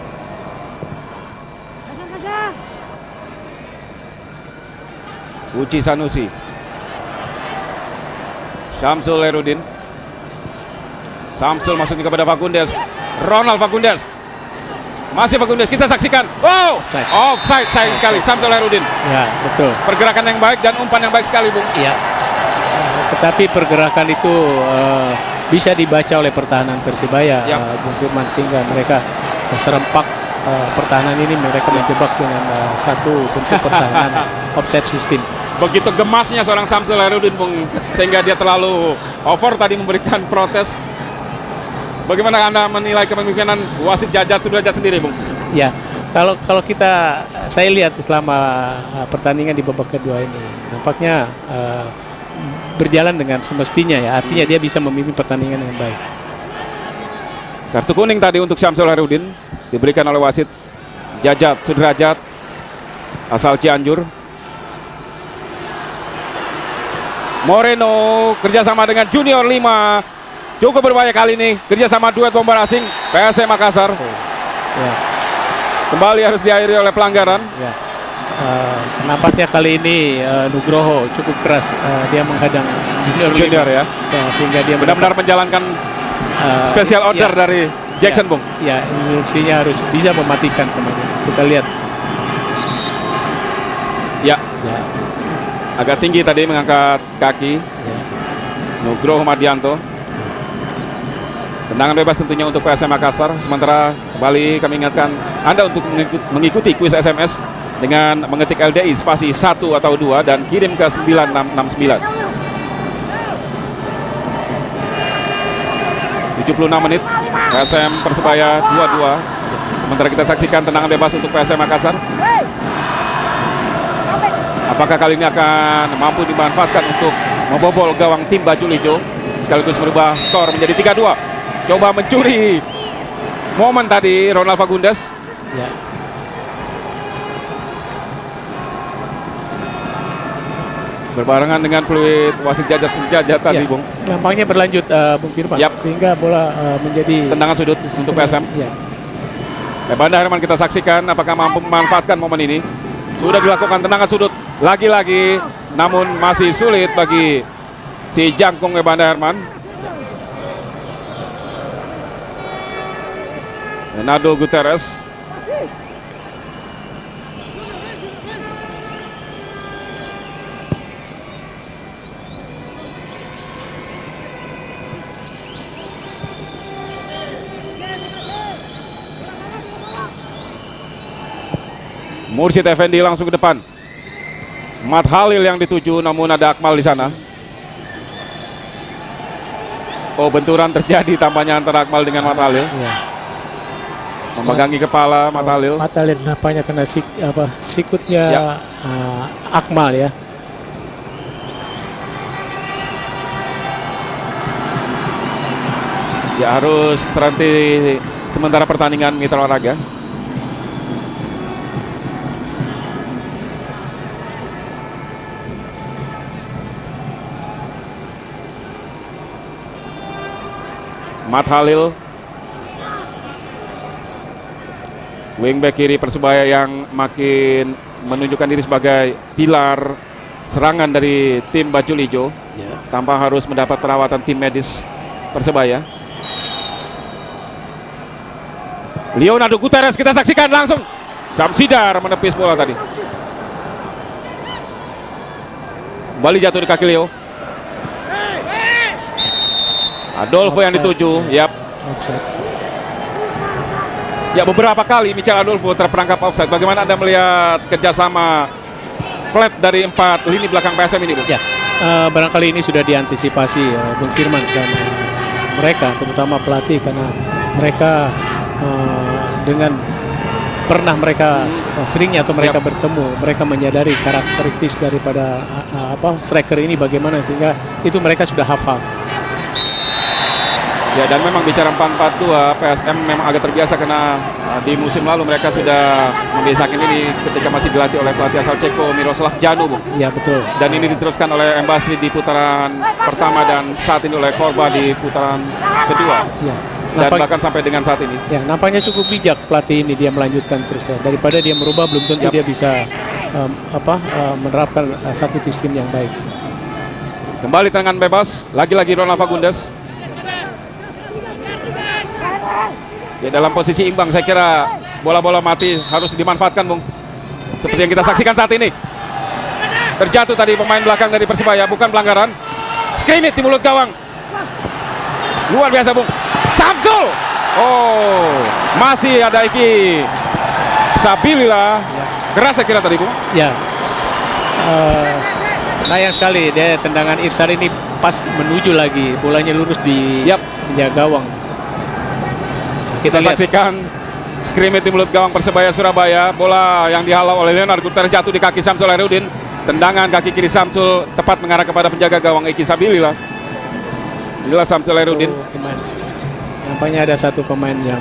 Uci Sanusi. Syamsul Herudin. Samsul masuknya kepada Fagundes. Ronald Fagundes. Masih Fagundes, kita saksikan. Wow, offside sayang sekali. Samsul Herudin. Ya, betul. Pergerakan yang baik dan umpan yang baik sekali, Bung. Ya. Tetapi pergerakan itu bisa dibaca oleh pertahanan Persibaya, Ya. Bung Firman, sehingga mereka serempak pertahanan ini mereka menjebak dengan satu bentuk pertahanan offside system. Begitu gemasnya seorang Samsul Herudin, Bung, sehingga dia terlalu over tadi memberikan protes. Bagaimana Anda menilai kepemimpinan wasit Jajat Sudrajat sendiri, Bung? Ya, kalau saya lihat selama pertandingan di babak kedua ini, nampaknya berjalan dengan semestinya ya. Artinya dia bisa memimpin pertandingan dengan baik. Kartu kuning tadi untuk Syamsul Herudin diberikan oleh wasit Jajat Sudrajat asal Cianjur. Moreno kerjasama dengan Junior 5. Cukup berbahaya kali ini, kerjasama duet bomber asing PSM Makassar. Ya. Kembali harus diakhiri oleh pelanggaran. Ya. Nampaknya kali ini Nugroho cukup keras, dia menghadang Junior ya. Sehingga dia Benar-benar menjalankan special order ya, dari Jackson, Bung. Ya, instruksinya harus bisa mematikan pemain ini. Kita lihat. Ya, Ya, agak tinggi tadi mengangkat kaki ya. Nugroho Mardianto. Tendangan bebas tentunya untuk PSM Makassar. Sementara kembali kami ingatkan Anda untuk mengikuti kuis SMS dengan mengetik LDI spasi 1 atau 2 dan kirim ke 9669. 76 menit, PSM Persebaya 2-2. Sementara kita saksikan tendangan bebas untuk PSM Makassar. Apakah kali ini akan mampu dimanfaatkan untuk membobol gawang tim baju hijau sekaligus merubah skor menjadi 3-2. Coba mencuri momen tadi Ronald Fagundes. Ya. Berbarengan dengan peluit wasit Jajat tadi, Ya. Bung. Nampaknya berlanjut Bung Firman. Yap. Sehingga bola menjadi Tendangan sudut untuk PSM. Ya. Banda Herman kita saksikan apakah mampu memanfaatkan momen ini. Sudah dilakukan tendangan sudut lagi-lagi, namun masih sulit bagi si jangkung Banda Herman. Renato Guterres. Mursyid Effendi langsung ke depan. Mat Halil yang dituju, namun ada Akmal di sana. Oh, benturan terjadi tampaknya antara Akmal dengan Mat Halil. Ya. Memegangi kepala Mat Halil. Mat Halil nampaknya kena sikutnya Ya. Akmal ya. Ya, harus terhenti sementara pertandingan Mitra Olahraga. Mat Halil, wingback kiri Persebaya yang makin menunjukkan diri sebagai pilar serangan dari tim baju hijau, tanpa harus mendapat perawatan tim medis Persebaya. Leonardo Gutierrez kita saksikan langsung. Samsidar menepis bola tadi. Kembali jatuh di kaki Leo. Adolfo yang dituju. Yap. Ya, beberapa kali Michel Adolfo terperangkap offside. Bagaimana Anda melihat kerjasama flat dari 4 lini belakang PSM ini, Bu? Ya, barangkali ini sudah diantisipasi Bung Firman sama mereka, terutama pelatih, karena mereka dengan pernah mereka seringnya atau mereka bertemu, mereka menyadari karakteristik daripada striker ini bagaimana, sehingga itu mereka sudah hafal. Ya, dan memang bicara 4-4-2, PSM memang agak terbiasa karena di musim lalu mereka sudah membiasakan ini ketika masih dilatih oleh pelatih asal Ceko Miroslav Janu, Bu. Ya, betul. Dan ini diteruskan oleh Embasri di putaran pertama dan saat ini oleh Korba di putaran kedua. Ya. Dan bahkan sampai dengan saat ini. Ya, nampaknya cukup bijak pelatih ini, dia melanjutkan terus. Daripada dia merubah, belum tentu dia bisa menerapkan satu sistem yang baik. Kembali tendangan bebas, lagi-lagi Ronald Fagundes. Ya, dalam posisi imbang saya kira bola-bola mati harus dimanfaatkan, Bung. Seperti yang kita saksikan saat ini. Terjatuh tadi pemain belakang dari Persibaya, bukan pelanggaran. Skrimmit di mulut gawang. Luar biasa, Bung. Samsul. Oh, masih ada Iki Sabilillah. Keras saya kira tadi, Bung. Ya. Sayang sekali dia tendangan Irsar ini pas menuju lagi, bolanya lurus di penjaga gawang. Kita saksikan skrimmit di mulut gawang Persebaya Surabaya. Bola yang dihalau oleh Leonardo Gutierrez jatuh di kaki Samsul Herudin. Tendangan kaki kiri Samsul tepat mengarah kepada penjaga gawang Iki Sabilillah. Inilah Samsul Herudin. Nampaknya ada satu pemain yang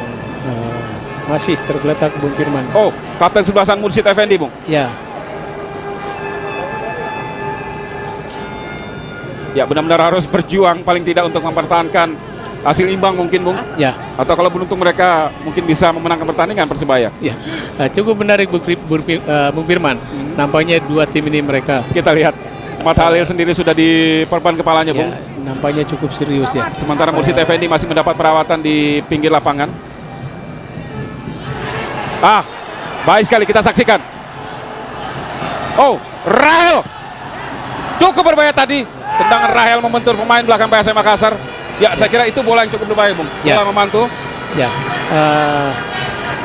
masih tergeletak, Bung Firman. Oh, kapten sebelasan Mursyid Effendi, Bung. Ya. Ya, benar-benar harus berjuang paling tidak untuk mempertahankan hasil imbang mungkin, Bung. Ya. Atau kalau beruntung mereka mungkin bisa memenangkan pertandingan Persebaya. Ya. Cukup menarik Bung Firman. Nampaknya dua tim ini mereka. Kita lihat Mat Halil sendiri sudah diperban kepalanya, Bung. Nampaknya cukup serius ya. Sementara Mursyid Effendi masih mendapat perawatan di pinggir lapangan. Baik sekali kita saksikan. Oh, Rahel. Cukup berbahaya tadi. Tendangan Rahel membentur pemain belakang PSM Makassar. Ya, saya kira itu bola yang cukup berbahaya, Bung. Bola memantul. Ya,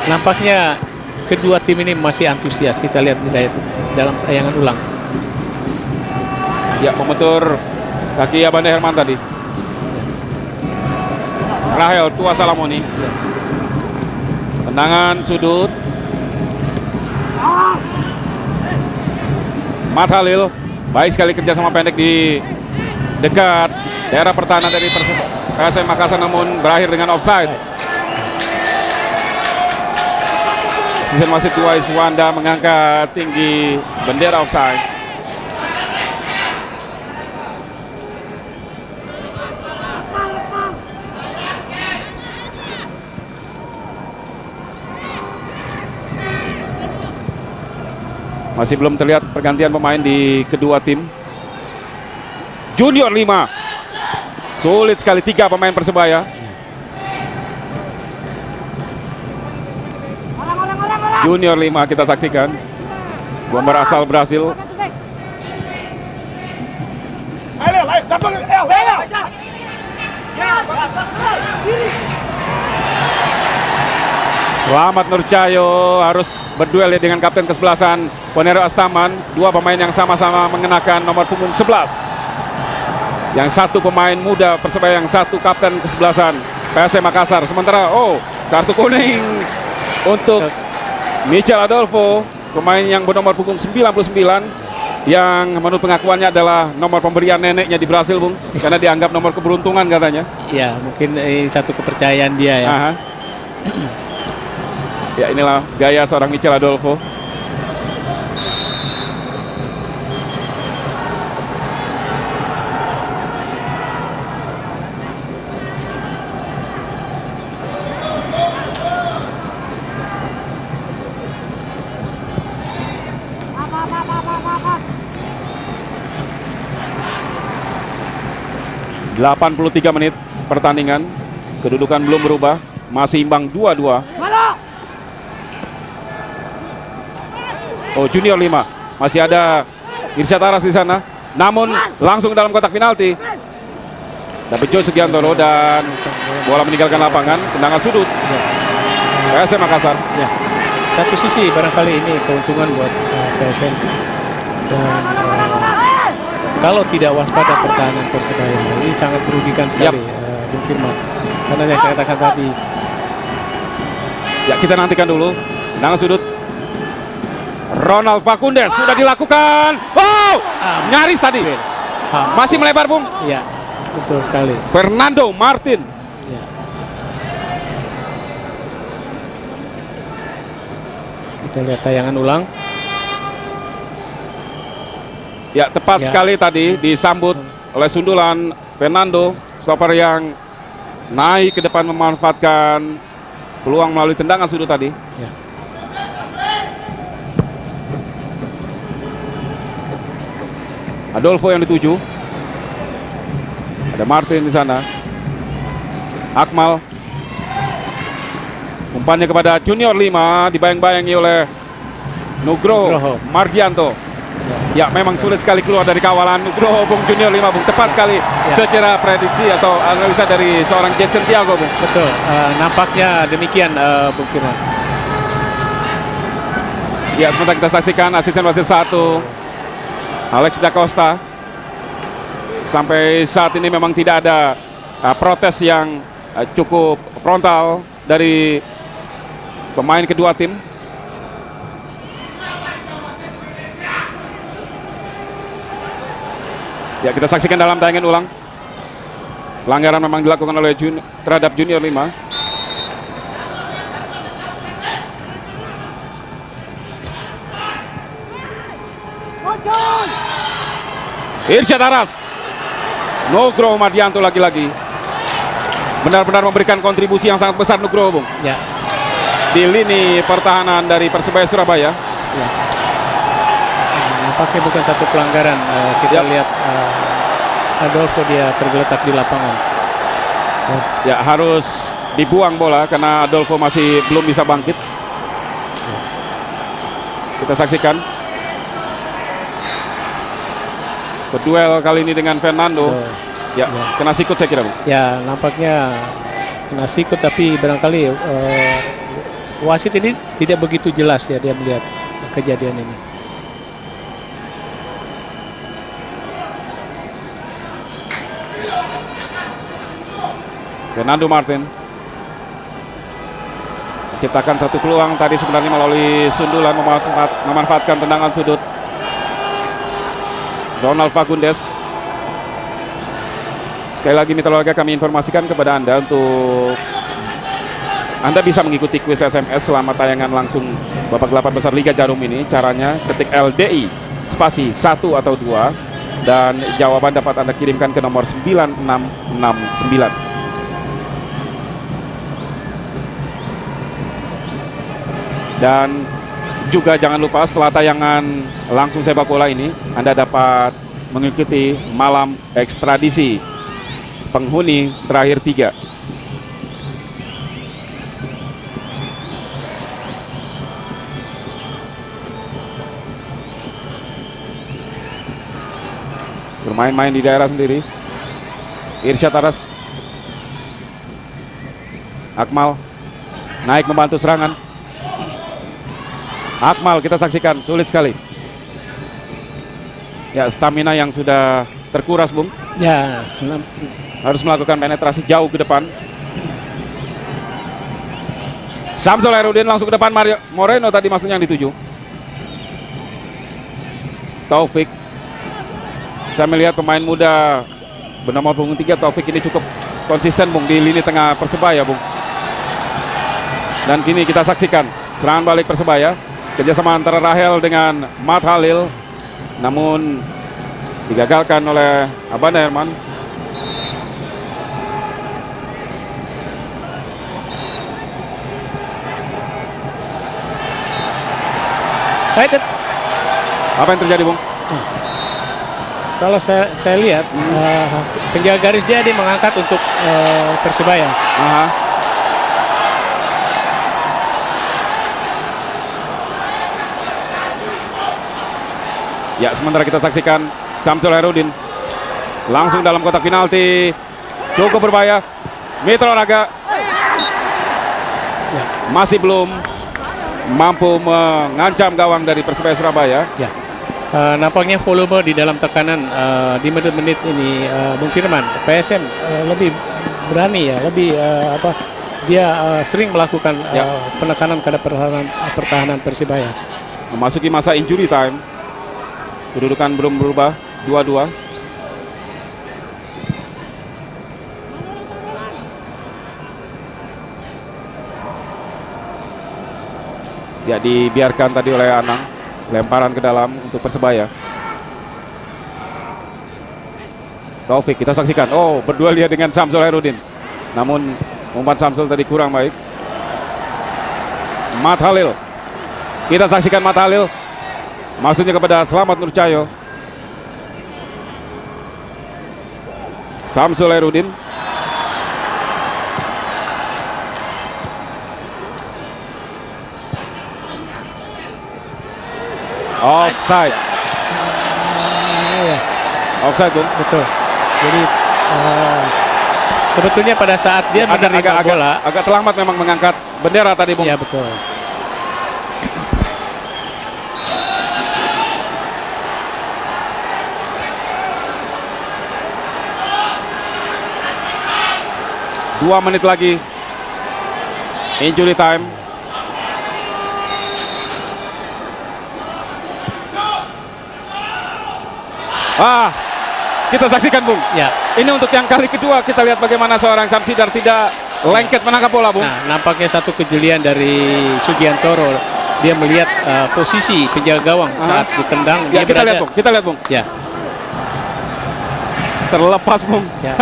nampaknya kedua tim ini masih antusias. Kita lihat di dalam tayangan ulang. Ya, membentur kaki Abanda Herman tadi. Rahel Tua Salamoni. Tendangan sudut. Mat Halil. Baik sekali kerjasama pendek di dekat daerah pertahanan dari PSM Makassar, namun berakhir dengan offside. Asisten wasit Wais Wanda mengangkat tinggi bendera offside. Masih belum terlihat pergantian pemain di kedua tim. Junior 5. Sulit sekali 3 pemain Persebaya. Junior 5 kita saksikan. Bomber asal Brasil. Selamat Nurcayo harus berduel dengan kapten kesebelasan Ponero Astaman. Dua pemain yang sama-sama mengenakan nomor punggung 11. Yang satu pemain muda Persebaya, yang satu kapten kesebelasan PSM Makassar. Sementara kartu kuning untuk Michel Adolfo, pemain yang bernomor punggung 99, yang menurut pengakuannya adalah nomor pemberian neneknya di Brasil, Bung, karena dianggap nomor keberuntungan katanya. Ya, mungkin ini satu kepercayaan dia ya. Ya, inilah gaya seorang Michel Adolfo. 83 menit pertandingan. Kedudukan belum berubah, masih imbang 2-2. Oh, Junior 5. Masih ada Irsyad Aras di sana. Namun langsung dalam kotak penalti. Dapat Joe Sugiantoro dan bola meninggalkan lapangan, tendangan sudut. PSM Makassar. Ya, satu sisi barangkali ini keuntungan buat PSM, dan kalau tidak waspada pertahanan Persebaya ini sangat merugikan sekali, Bung Firman. Karena saya katakan tadi. Ya, kita nantikan dulu tendangan sudut. Ronald Fakundes sudah dilakukan. Wow, nyaris tadi. Masih melebar, Bung. Ya, betul sekali. Fernando Martin. Ya. Kita lihat tayangan ulang. Ya, tepat sekali tadi disambut oleh sundulan Fernando, stopper yang naik ke depan memanfaatkan peluang melalui tendangan sudut tadi. Ya. Adolfo yang dituju. Ada Martin di sana. Akmal. Umpannya kepada Junior 5, dibayang-bayangi oleh Nugroho Margianto. Ya, memang sulit sekali keluar dari kawalan Nugroho, Bung. Junior 5, Bung. Tepat sekali secara prediksi atau analisa dari seorang Jackson Tiago, Bung. Betul, nampaknya demikian, Bung Firman. Ya, sementara kita saksikan asisten wasit 1 Alex Da Costa. Sampai saat ini memang tidak ada protes yang cukup frontal dari pemain kedua tim. Ya, kita saksikan dalam tayangan ulang. Pelanggaran memang dilakukan oleh terhadap Junior 5. Irsyad Aras. Nugroho Mardianto lagi-lagi benar-benar memberikan kontribusi yang sangat besar, Nugroho, Bung. Ya. Di lini pertahanan dari Persebaya Surabaya. Ya. Nampaknya bukan satu pelanggaran. Kita lihat Adolfo dia tergeletak di lapangan. Ya, harus dibuang bola karena Adolfo masih belum bisa bangkit. Kita saksikan berduel kali ini dengan Fernando. Ya, kena sikut saya kira, Bung. Ya, nampaknya kena sikut, tapi barangkali wasit ini tidak begitu jelas ya dia melihat kejadian ini. Fernando Martin menciptakan satu peluang tadi sebenarnya melalui sundulan, memanfaatkan tendangan sudut. Ronald Fagundes. Sekali lagi mitra warga, kami informasikan kepada Anda untuk Anda bisa mengikuti kuis SMS selama tayangan langsung babak 8 besar Liga Jarum ini. Caranya ketik LDI spasi 1 atau 2 dan jawaban dapat Anda kirimkan ke nomor 9669. Dan juga jangan lupa setelah tayangan langsung sepak bola ini, Anda dapat mengikuti malam ekstradisi penghuni terakhir 3. Bermain-main di daerah sendiri. Irsyad Aras. Akmal naik membantu serangan. Akmal kita saksikan, sulit sekali. Ya, stamina yang sudah terkuras, Bung. Ya, harus melakukan penetrasi jauh ke depan. Samsul Herudin langsung ke depan. Moreno tadi maksudnya yang dituju. Taufik. Saya melihat pemain muda bernomor punggung 3 Taufik ini cukup konsisten, Bung, di lini tengah Persebaya, Bung. Dan kini kita saksikan serangan balik Persebaya. Kerjasama antara Rahel dengan Mat Halil, namun digagalkan oleh Abanda Herman. Baik. Apa yang terjadi, Bung? kalau saya lihat penjaga garis dia mengangkat untuk Persebaya. Aha. Ya, sementara kita saksikan Samsul Herudin langsung dalam kotak penalti, cukup berbahaya. Mitra Olahraga masih belum mampu mengancam gawang dari Persebaya Surabaya. Ya. Nampaknya volume di dalam tekanan di menit-menit ini, Bung Firman, PSM lebih berani ya, lebih dia sering melakukan penekanan pada pertahanan Persibaya. Memasuki masa injury time, kedudukan belum berubah, 2-2. Ya, dibiarkan tadi oleh Anang, lemparan ke dalam untuk Persebaya. Taufik kita saksikan, oh berduel dia dengan Samsul Herudin, namun umpan Samsul tadi kurang baik. Mat Halil, kita saksikan Mat Halil, maksudnya kepada Selamat Nurcahyo. Samsul Herudin, offside. Ya, Offside, Bung. betul. Jadi sebetulnya pada saat dia menerima bola, agak terlambat memang mengangkat bendera tadi, Bung. ya betul. Dua menit lagi injury time. Kita saksikan, Bung. Ya. Ini untuk yang kali kedua kita lihat bagaimana seorang Samsidar tidak lengket menangkap bola, Bung. Nah, nampaknya satu kejelian dari Sugiantoro. Dia melihat posisi penjaga gawang saat ditendang. Ya, dia kita lihat, Bung. Kita lihat, Bung. Ya. Terlepas, Bung. Ya.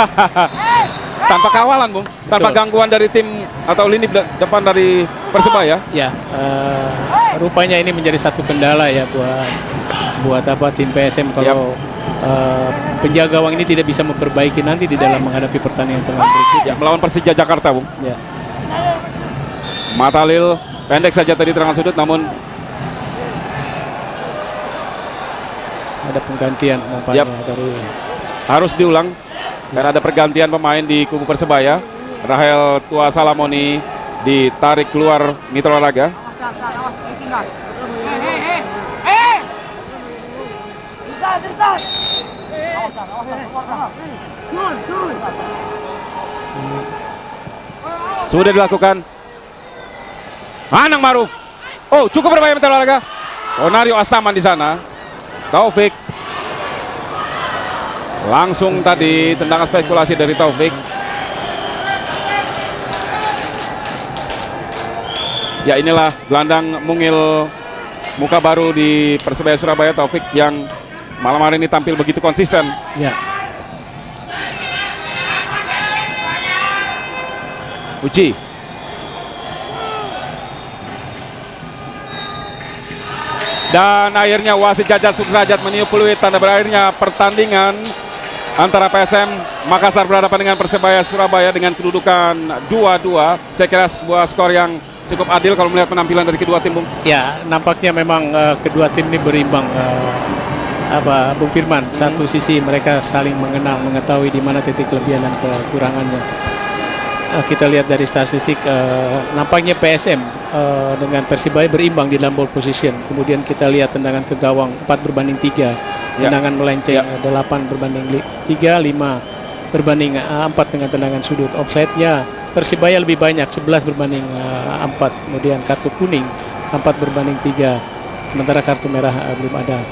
Tanpa kawalan, Bung. Tanpa gangguan dari tim atau lini depan dari Persebaya. Ya, rupanya ini menjadi satu kendala ya buat tim PSM kalau penjaga gawang ini tidak bisa memperbaiki nanti di dalam menghadapi pertandingan berikutnya. Ya, melawan Persija Jakarta, Bung. Ya. Matalil pendek saja tadi terangan sudut, namun ada penggantian nampaknya dari harus diulang karena ada pergantian pemain di kubu Persebaya. Rahel Tua Salamoni ditarik keluar Mitra Olahraga. Sudah dilakukan. Anang Maruf. Oh, cukup berbahaya Mitra Olahraga. Onario Astaman di sana. Taufik. Langsung tadi tendangan spekulasi dari Taufik. Ya, inilah gelandang mungil muka baru di Persebaya Surabaya, Taufik, yang malam hari ini tampil begitu konsisten. Ya. Uji. Dan akhirnya wasit Jajat Sudrajat meniup peluit tanda berakhirnya pertandingan antara PSM Makassar berhadapan dengan Persebaya Surabaya dengan kedudukan 2-2. Saya kira sebuah skor yang cukup adil kalau melihat penampilan dari kedua tim, Bung. Ya, nampaknya memang kedua tim ini berimbang, Bung Firman. Satu sisi mereka saling mengenal, mengetahui di mana titik kelebihan dan kekurangannya. Kita lihat dari statistik, nampaknya PSM dengan Persibaya berimbang di dalam ball position. Kemudian kita lihat tendangan ke gawang 4/3, tendangan melenceng 8/3, 5/4 dengan tendangan sudut. Offside-nya Persibaya lebih banyak, 11/4. Kemudian kartu kuning 4/3, sementara kartu merah belum ada.